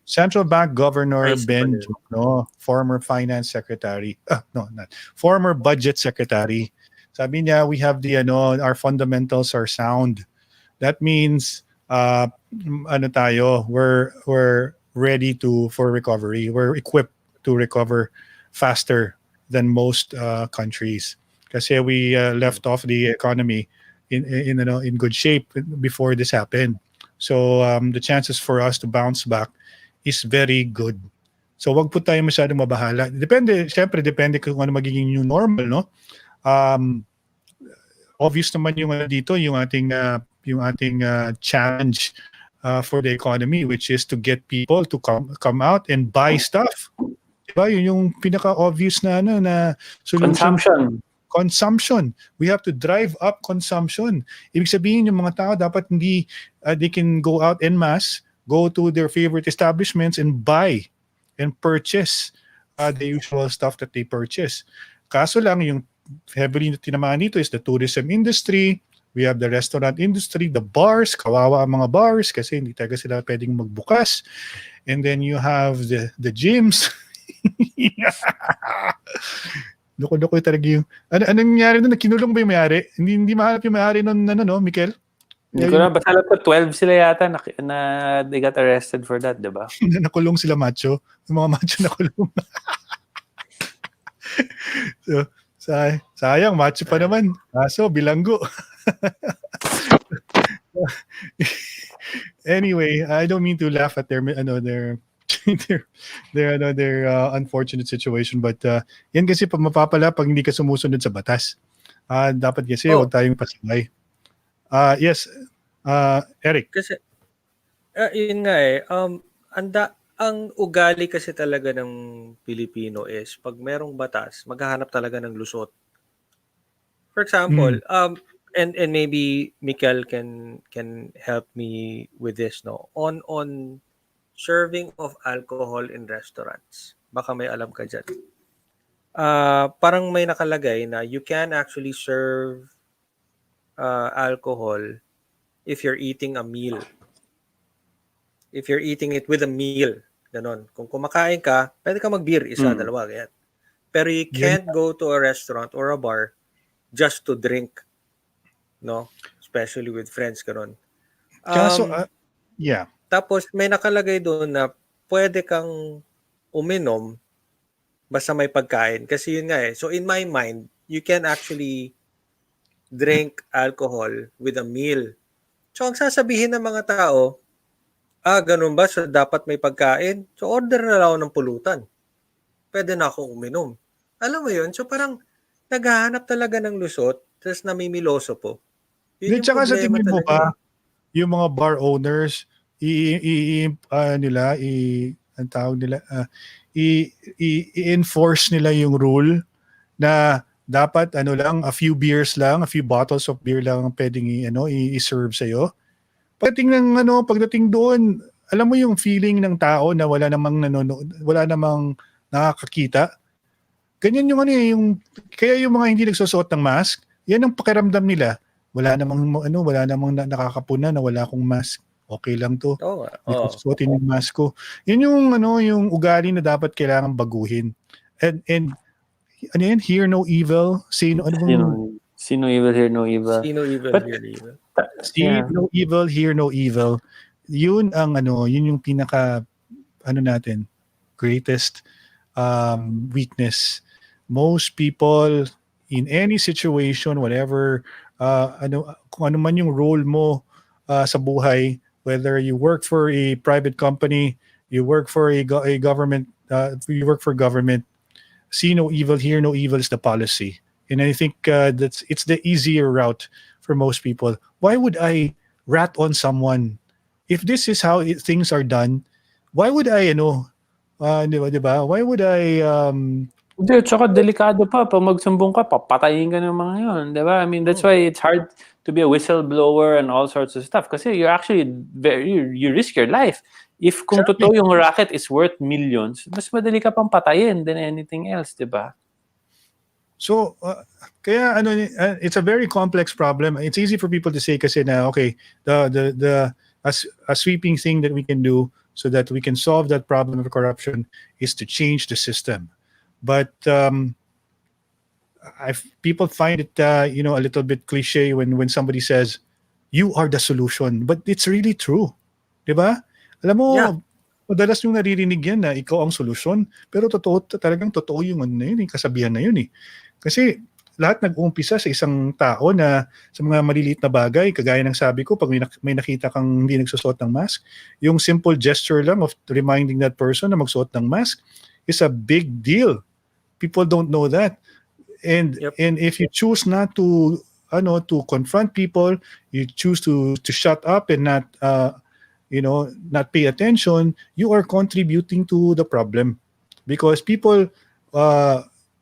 Central Bank Governor Benjok, no? Former Finance Secretary. Former Budget Secretary. Sabi niya, we have our fundamentals are sound. That means we're ready for recovery. We're equipped to recover faster than most countries. Kasi we left off the economy in good shape before this happened. So the chances for us to bounce back is very good. So wag po tayo masyadong mabahala. Siyempre depende kung ano magiging new normal, no? Obvious naman yung dito, yung ating challenge for the economy, which is to get people to come out and buy stuff. Diba? Yun yung pinaka-obvious na solution. Consumption. We have to drive up consumption. Ibig sabihin, yung mga tao dapat hindi, they can go out en masse, go to their favorite establishments and buy and purchase the usual stuff that they purchase. Kaso lang, yung heavily tinamaan dito is the tourism industry. We have the restaurant industry, the bars, kawawa ang mga bars kasi hindi talaga sila pwedeng magbukas. And then you have the gyms. Loko-loko talaga yung... Anong nangyari doon? Kinulong ba yung mayari? Hindi mahanap yung mayari noon, Mikel? Hindi ko na, basta 12 sila yata na they got arrested for that, diba? Nakulong sila macho. Yung mga macho nakulong. So, sayang, macho pa naman. Kaso, bilanggo. Anyway, I don't mean to laugh at their their unfortunate situation, but yan kasi mapapala pag hindi ka sumusunod sa batas. Dapat kasi Oh. huwag tayong pasaway. Yes, Eric. Kasi yun nga eh, ang ugali kasi talaga ng Pilipino is pag merong batas, maghahanap talaga ng lusot. For example, and maybe Mikel can help me with this, no? On serving of alcohol in restaurants. Baka may alam ka dyan. Parang may nakalagay na you can actually serve alcohol if you're eating a meal. If you're eating it with a meal, ganon. Kung kumakain ka, pwede ka mag-beer, isa, dalawa, ganyan. Pero you can't go to a restaurant or a bar just to drink, no? Especially with friends, ganon. Kaso, yeah. Tapos may nakalagay doon na pwede kang uminom basta may pagkain. Kasi yun nga eh. So in my mind, you can actually drink alcohol with a meal. So ang sasabihin ng mga tao, ganun ba? So dapat may pagkain? So order na lang ako ng pulutan. Pwede na akong uminom. Alam mo yun? So parang naghahanap talaga ng lusot, tapos namimiloso po. Yun yung Tsaka sa problema tingin mo talaga. ba, yung mga bar owners, ang tawag nila, i-enforce nila yung rule na dapat a few beers lang, a few bottles of beer lang ang pwedeng i-serve sa'yo. Pagdating doon, alam mo yung feeling ng tao na wala namang nakakakita. Ganyan yung kaya yung mga hindi nagsusuot ng mask, yan ang pakiramdam nila. Wala namang nakakapuna na wala akong mask. Okay lang to. Oo. Susuotin yung mask ko. Yun yung ugali na dapat kailangan baguhin. And hear no evil, say no Sino evil, hear no evil. Sino evil, But, hear evil. See no evil, hear no evil. Yun yung pinaka natin greatest weakness. Most people in any situation, whatever kung ano man yung role mo sa buhay, whether you work for a private company, you work for a government, you work for government, see no evil, hear no evil is the policy. And I think it's the easier route for most people. Why would I rat on someone? If this is how things are done, why would I, diba? Why would I... Hindi, tsaka delikado pa. Pag magsumbong ka, papatayin ka ng mga yun. Diba? I mean, that's why it's hard to be a whistleblower and all sorts of stuff. Kasi you're actually you risk your life. If kung totoo yung racket is worth millions, mas madali ka pang patayin than anything else, diba? So, kaya it's a very complex problem. It's easy for people to say kasi na, okay, a sweeping thing that we can do so that we can solve that problem of corruption is to change the system. But people find it, a little bit cliche when somebody says, you are the solution. But it's really true. Diba? Alam mo, madalas yung naririnig yan na ikaw ang solusyon. Pero talagang totoo yung yung kasabihan na yun eh. Kasi lahat nag-uumpisa sa isang tao na sa mga maliliit na bagay, kagaya ng sabi ko, pag may nakita kang hindi nagsusuot ng mask, yung simple gesture lang of reminding that person na magsuot ng mask is a big deal. People don't know that. And if you choose not to confront people, you choose to shut up and not not pay attention, you are contributing to the problem. Because people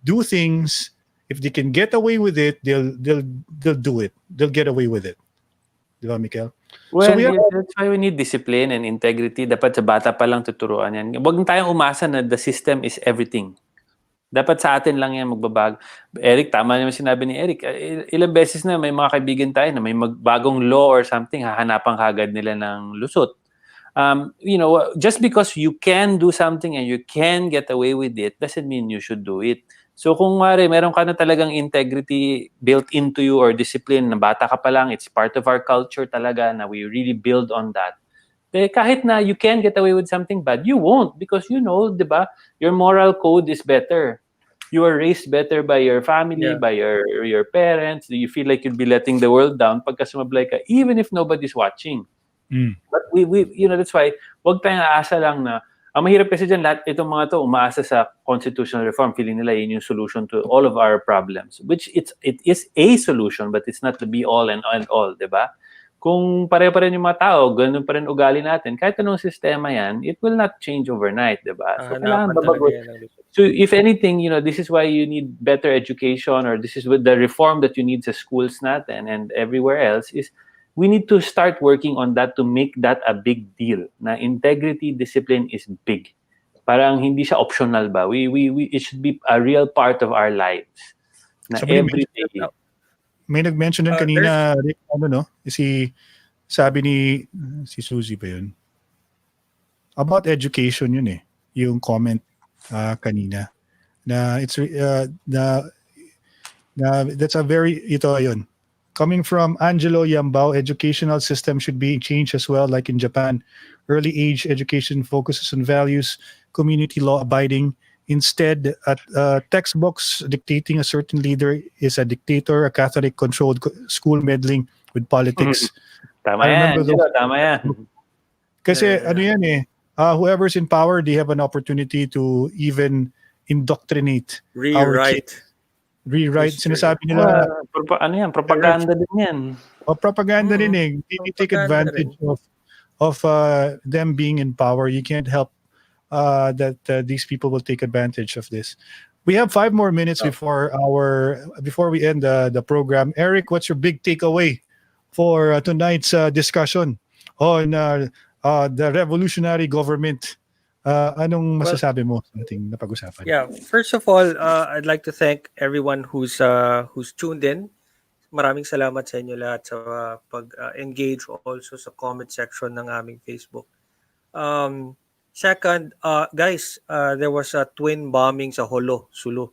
do things. If they can get away with it, they'll do it. They'll get away with it. Di ba, Mikel? Well, that's why we need discipline and integrity. Dapat sa bata pa lang tuturuan yan. Huwag tayong umasa na the system is everything. Dapat sa atin lang yan magbabago. Eric, tama naman sinabi ni Eric. Ilang beses na may mga kaibigan tayo na may bagong law or something, hahanapan kagad nila ng lusot. Just because you can do something and you can get away with it doesn't mean you should do it. So kung meron ka na talagang integrity built into you or discipline na bata ka pa lang, it's part of our culture talaga na we really build on that. Kahit na you can get away with something bad, you won't because diba, your moral code is better. you were raised better by your family, Yeah. by your parents. Do you feel like you'd be letting the world down pagka sumablay ka, even if nobody's watching? Mm. But we that's why wag tayong aasa lang na ang mahirap kasi dyan, lahat itong mga to umaasa sa constitutional reform. Feeling nila yun yung solution to all of our problems. Which it is a solution, but it's not the be all and all, di ba? Kung pareho pa rin yung mga tao, ganun pa rin ugali natin, kahit anong sistema yan, it will not change overnight, di ba? So kailangan Hahanapan talaga babago. yan ng lusot. So if anything, this is why you need better education, or this is with the reform that you need sa schools natin and everywhere else, is we need to start working on that to make that a big deal. Na integrity, discipline is big. Parang hindi siya optional ba? It should be a real part of our lives. Na Somebody every mentioned day. May nag-mention din kanina, Rick, sabi ni si Suzy ba yun? About education yun eh. Yung comment kanina. Na it's that's a very, ito ayun. Coming from Angelo Yambao, educational system should be changed as well, like in Japan. Early age education focuses on values, community law abiding. Instead, textbooks dictating a certain leader is a dictator, a Catholic-controlled school meddling with politics. Tama I yan. remember those- Tama yan. Kasi ano yan eh, whoever's in power, they have an opportunity to even indoctrinate our kids. Rewrite. Rewrite. Sinasabi nila, Ano yan? Propaganda din yan. propaganda rin eh. They take Propaganda advantage of them being in power. You can't help that these people will take advantage of this. We have 5 more minutes before we end the program. Eric, what's your big takeaway for tonight's discussion on the revolutionary government? Anong masasabi mo sa ating napag-usapan? Yeah, first of all, I'd like to thank everyone who's tuned in. Maraming salamat sa inyo lahat sa pag-engage also sa comment section ng aming Facebook. Second, guys, there was a twin bombing sa Holo, Sulu,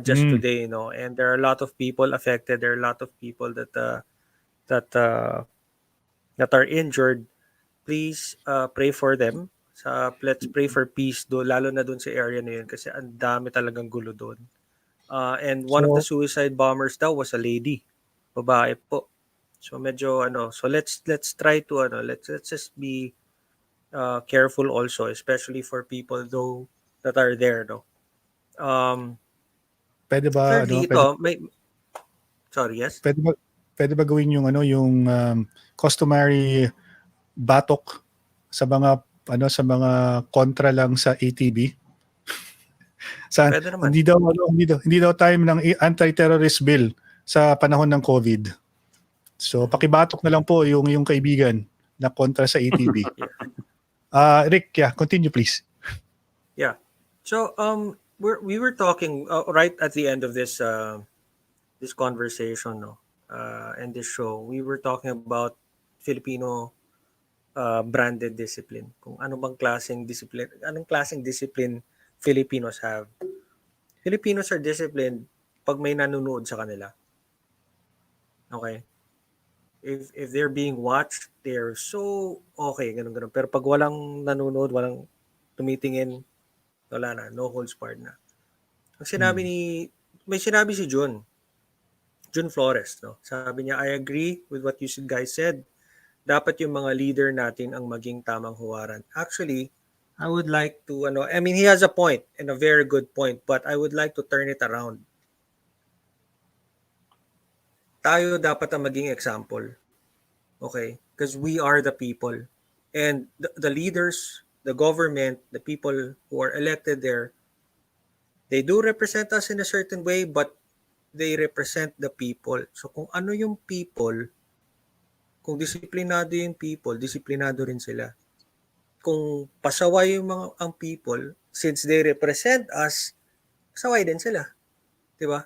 just today, and there are a lot of people affected. There are a lot of people that are injured. Please pray for them. Let's pray for peace lalo na doon sa area na yun kasi ang dami talagang gulo doon. And one of the suicide bombers daw was a lady. Babae po. So medyo so let's try to let's just be careful also, especially for people though that are there, no. Pwede ba Thirdly, sorry, yes. Pwede ba gawin yung yung customary batok sa mga kontra lang sa ATV? Pwede naman. Hindi daw time ng anti-terrorist bill sa panahon ng COVID. So pakibatok na lang po yung kaibigan na kontra sa ATV. Rick, continue please. Yeah. So we were talking right at the end of this conversation, and this show. We were talking about Filipino branded discipline. Kung anong klaseng discipline Filipinos have. Filipinos are disciplined pag may nanonood sa kanila. Okay? If they're being watched, they're so okay, ganun. Pero pag walang nanonood, walang tumitingin, wala na, no holds barred na. May sinabi si Jun Flores, no? Sabi niya, I agree with what you guys said. Dapat yung mga leader natin ang maging tamang huwaran. Actually, I would like to, he has a point and a very good point, but I would like to turn it around. Tayo dapat ang maging example. Okay? Because we are the people. And the leaders, the government, the people who are elected there, they do represent us in a certain way, but they represent the people. So kung ano yung people, kung disiplinado yung people, disiplinado rin sila. Kung pasaway ang people, since they represent us, pasaway din sila. Diba?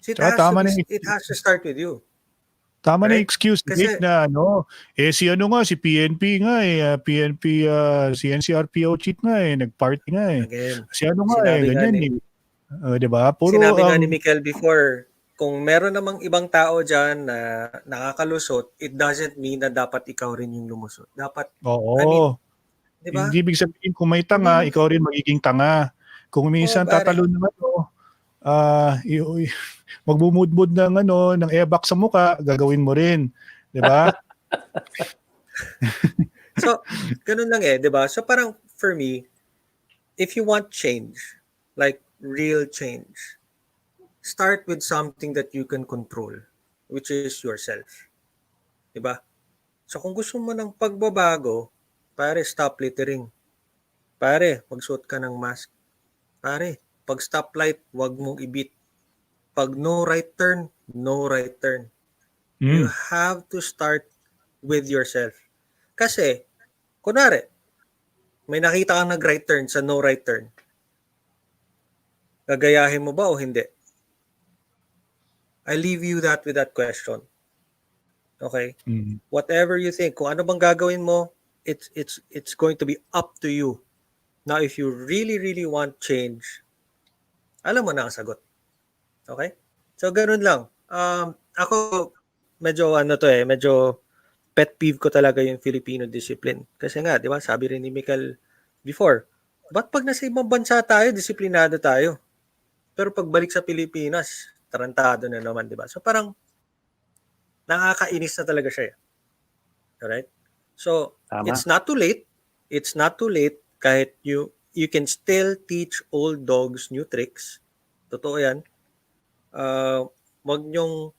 So it has to start with you. Tama right? na excuse Nick na si si PNP nga PNP si NCRPO cheat nga nagparty nga Again, si ganyan diba? Puro sinabi nga ni Mikel before, kung meron namang ibang tao dyan na nakakalusot, it doesn't mean na dapat ikaw rin yung lumusot. Dapat, diba? Hindi ibig sabihin kung may tanga, ikaw rin magiging tanga. Kung minsan tatalon naman magbumudmud ng ebak sa muka, gagawin mo rin, 'di ba? So, ganun lang eh, di ba? So parang for me, if you want change, like real change, start with something that you can control, which is yourself. Di ba? So kung gusto mo ng pagbabago, pare, stop littering. Pare, magsuot ka ng mask. Pare, pag stoplight, wag mong ibit. Pag no right turn, no right turn. You have to start with yourself. Kasi, kunwari, may nakita kang nag-right turn sa no right turn. Gagayahin mo ba o hindi? I leave you that with that question. Okay? Whatever you think, kung ano bang gagawin mo, it's going to be up to you. Now, if you really, really want change, alam mo na ang sagot. Okay? So, ganun lang. Ako, medyo pet peeve ko talaga yung Filipino discipline. Kasi nga, di ba, sabi rin ni Michael before, ba't pag nasa ibang bansa tayo, disiplinado tayo? Pero pagbalik sa Pilipinas, tarantado na naman, di ba? So, parang nakakainis na talaga siya. Alright? So, Tama. it's not too late. It's not too late kahit you can still teach old dogs new tricks. Totoo yan. Wag nyong,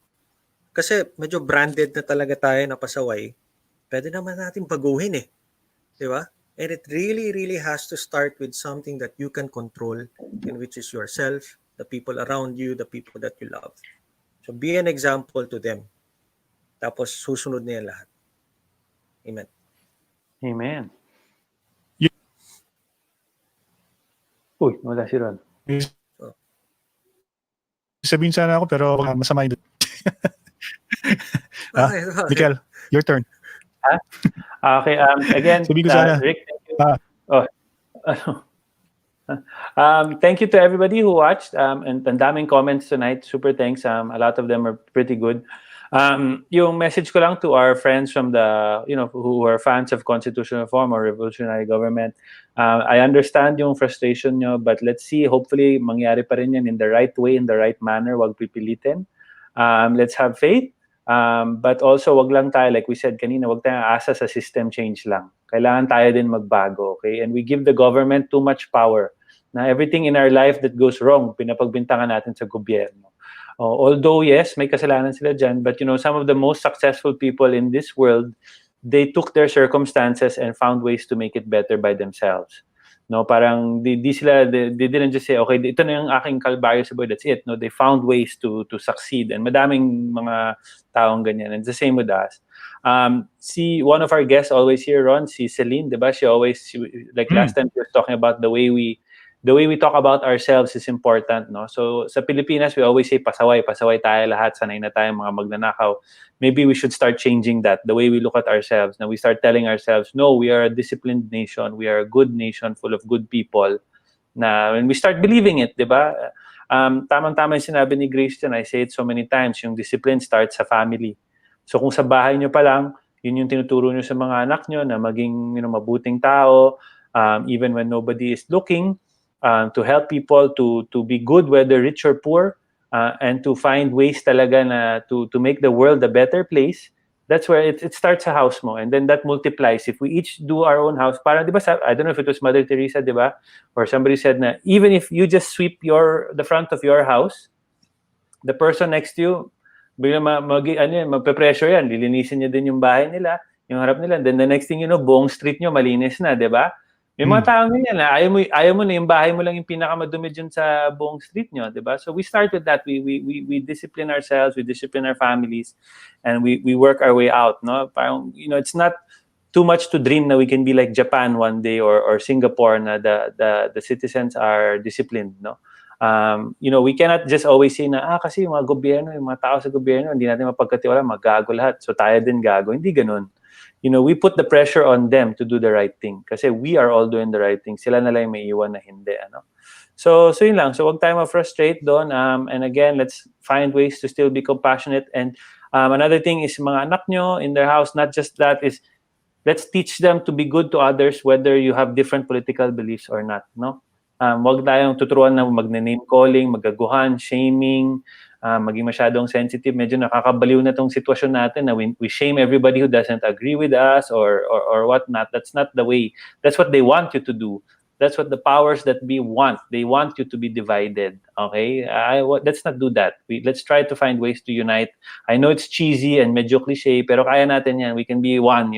kasi medyo branded na talaga tayo na pasaway. Pwede naman natin baguhin eh. Di ba? And it really, really has to start with something that you can control, and which is yourself, the people around you, the people that you love. So be an example to them. Tapos susunod na yan lahat. Amen. Amen. Uy, wala si Ron. Sabihin sana ako pero masama yun. Michael, your turn. Okay, again, Sabihin ko sana. Rick, thank you. Thank you to everybody who watched, and ang daming comments tonight. Super thanks. A lot of them are pretty good. Yung message ko lang to our friends from the, who are fans of constitutional reform or revolutionary government, I understand yung frustration nyo, but let's see, hopefully mangyari pa rin yan in the right way, in the right manner, wag pipilitin. Let's have faith. But also, wag lang tayo, like we said kanina, wag tayong asa sa system change lang. Kailangan tayo din magbago, okay? And we give the government too much power. Na everything in our life that goes wrong, pinapagbintangan natin sa gobyerno. Although, yes, may kasalanan sila dyan, but some of the most successful people in this world, they took their circumstances and found ways to make it better by themselves. No, parang they didn't just say, okay, ito na yung aking kalbaryo sa buhay, that's it. No, they found ways to succeed, and madaming mga taong ganyan. And it's the same with us. See, one of our guests always here, Ron, si Celine, diba? She last time she was talking about the way we talk about ourselves is important, no? So sa Pilipinas, we always say pasaway tayo lahat, sanay na tayo mga magnanakaw. Maybe we should start changing that, the way we look at ourselves. Now we start telling ourselves, no, we are a disciplined nation, we are a good nation full of good people. Na when we start believing it, di ba? Tamang-tama yung sinabi ni Grace dyan, I say it so many times, yung discipline starts sa family. So kung sa bahay nyo pa lang, yun yung tinuturo nyo sa mga anak nyo na maging mabuting tao, even when nobody is looking, to help people to be good, whether rich or poor, and to find ways talaga na to make the world a better place. That's where it starts sa house mo, and then that multiplies. If we each do our own house, parang, di ba, I don't know if it was Mother Teresa, di ba? Or somebody said na, even if you just sweep the front of your house, the person next to you, biglang magpe-pressure yan, lilinisin niya din yung bahay nila, yung harap nila. Then the next thing you know, buong street nyo malinis na, di ba? May mga taong ganyan na ayaw mo na yung bahay mo lang yung pinakamadumi dyan sa buong street nyo, di ba? So we start with that. We discipline ourselves, we discipline our families, and we work our way out, no? Parang, it's not too much to dream na we can be like Japan one day or Singapore na the citizens are disciplined, no? We cannot just always say na kasi yung mga gobyerno, yung mga tao sa gobyerno, hindi natin mapagkatiwala, magago lahat. So tayo din gago. Hindi ganun. We put the pressure on them to do the right thing kasi we are all doing the right thing. Sila na lang may iwan na hindi, ano? So yun lang. So wag tayo ma-frustrate doon. And again, let's find ways to still be compassionate. And another thing is mga anak nyo in their house, not just that, is let's teach them to be good to others whether you have different political beliefs or not, no? Wag tayong tuturuan na magne-name calling, magaguhan, shaming, maging masyadong sensitive. Medyo nakakabaliw na tong sitwasyon natin na we shame everybody who doesn't agree with us or whatnot. That's not the way. That's what they want you to do. That's what the powers that be want. They want you to be divided. Okay, let's not do that. Let's try to find ways to unite. I know it's cheesy and medyo cliche, pero kaya natin yan. We can be one.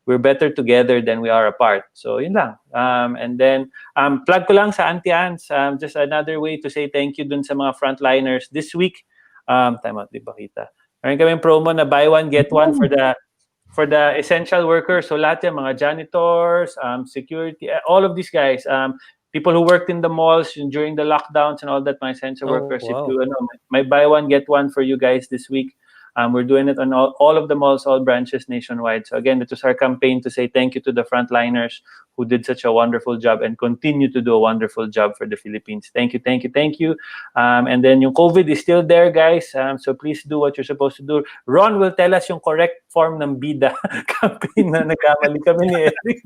We're better together than we are apart. So yun lang. And then plug ko lang sa Auntie Ans. Just another way to say thank you dun sa mga frontliners this week. Time out, di ba kita? Meron kaming promo na buy one get one for the essential workers. So lahat yan, mga janitors, security, all of these guys, people who worked in the malls during the lockdowns and all that, mga essential workers. Wow. If you may buy one get one for you guys this week. We're doing it on all of the malls, all branches nationwide. So again, it was our campaign to say thank you to the frontliners who did such a wonderful job and continue to do a wonderful job for the Philippines. Thank you, thank you, thank you. And then yung COVID is still there, guys. So please do what you're supposed to do. Ron will tell us yung correct form ng bida campaign na nagkamali kami ni Eric.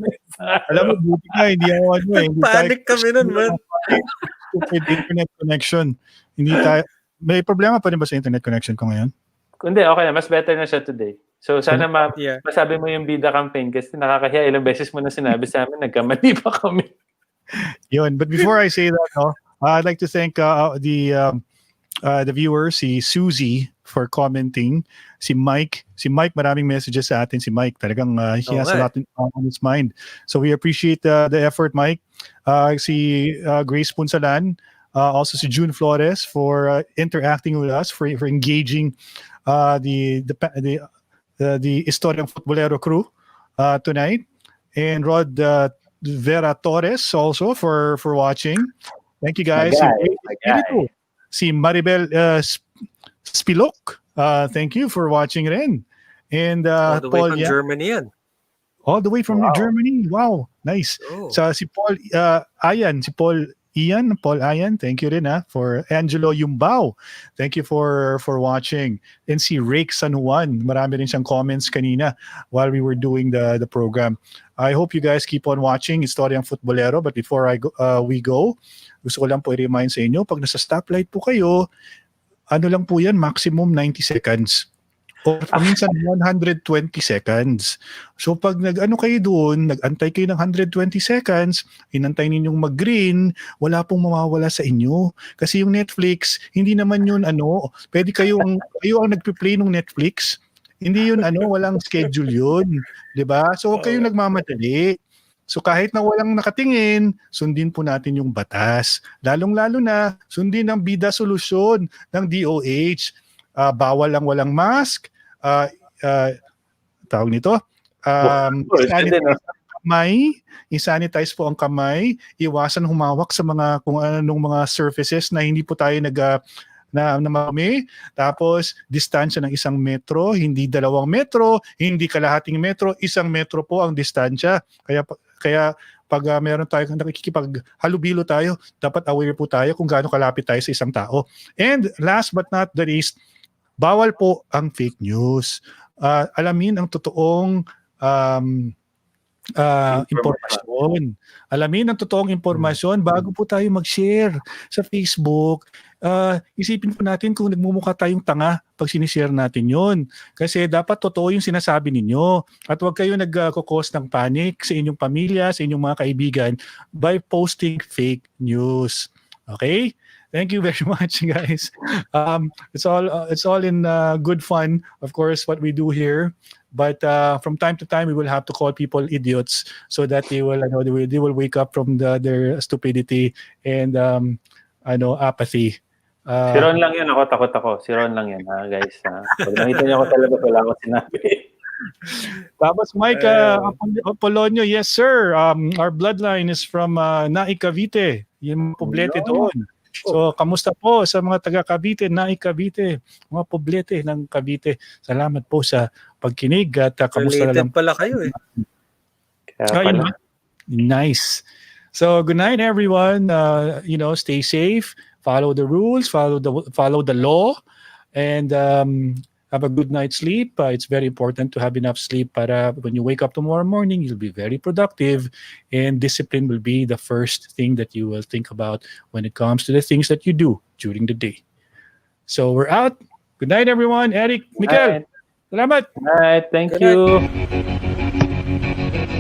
Alam mo, buti nga, hindi ako Panic kami nun, man. With internet connection. Hindi tayo, may problema pa rin ba sa internet connection ko ngayon? Hindi, okay na. Mas better na siya today. So sana Yeah. masabi mo yung bida campaign kasi nakakahiya. Ilang beses mo na sinabi sa amin, nagkamali pa kami. Yun. But before I say that, I'd like to thank the viewers, si Susie for commenting, si Mike, maraming messages sa atin. Si Mike, talagang he has a lot on his mind. So we appreciate the effort, Mike. Si Grace Punsalan, also si June Flores for interacting with us, for engaging the Istoryang futBOLERO crew tonight, and Rod Vera Torres also for watching. Thank you guys. My guy. Si Maribel Spilok, thank you for watching rin. And All the way Paul from Yan, Germany yan. all the way from Germany. Wow, nice. Oh. So si Paul Paul Ayan, thank you rin for Angelo Yumbao. Thank you for watching. And si Rake San Juan, marami rin siyang comments kanina while we were doing the program. I hope you guys keep on watching Istoryang futBOLERO, but before we go, gusto ko lang po i-remind sa inyo, pag nasa stoplight po kayo, ano lang po yan, maximum 90 seconds. O minsan 120 seconds. So pag nag-ano kayo doon, nag-antay kayo ng 120 seconds, inantay ninyong mag-green, wala pong mawawala sa inyo. Kasi yung Netflix, hindi naman yun pwede kayo ang nagpi-play ng Netflix. Hindi yun walang schedule yun. 'Di ba? So huwag kayong nagmamadali. So kahit na walang nakatingin, sundin po natin yung batas. Lalong-lalo na, sundin ang bida solusyon ng DOH. Bawal lang walang mask, tawag nito, i-sanitize po ang kamay, iwasan humawak sa mga kung anong mga surfaces na hindi po tayo na marami. Tapos distansya ng 1 metro, hindi 2 metro, hindi kalahating metro, 1 metro po ang distansya. Kaya pag meron tayo nakikipaghalubilo tayo, dapat aware po tayo kung gaano kalapit tayo sa isang tao. And last but not the least, bawal po ang fake news. Alamin ang totoong impormasyon. Alamin ang totoong impormasyon bago po tayo mag-share sa Facebook. Isipin po natin kung nagmumukha tayong tanga pag sinishare natin yon. Kasi dapat totoo yung sinasabi ninyo. At huwag kayo nag-cause ng panic sa inyong pamilya, sa inyong mga kaibigan by posting fake news. Okay? Thank you very much, guys. It's all in good fun, of course, what we do here. But from time to time, we will have to call people idiots so that they will wake up from their stupidity and apathy. Si Ron lang yan, ako takot ako. Si Ron lang yan, guys. Pag nakita niyo ako talaga, wala ako sinabi. Tapos Mike Apolonio, yes sir. Our bloodline is from Naik Cavite. Yung poblete doon. So, kamusta po sa mga taga Cavite, Naik Cavite, mga poblete ng Cavite. Salamat po sa pagkinig at kamusta na lang. Related pala kayo eh. Kaya pala. Nice. So, good night everyone. Stay safe, follow the rules, follow the law, and have a good night's sleep. It's very important to have enough sleep para when you wake up tomorrow morning, you'll be very productive, and discipline will be the first thing that you will think about when it comes to the things that you do during the day. So we're out. Good night, everyone. Eric, Mikel, Right. salamat. All right. Thank Good night. you.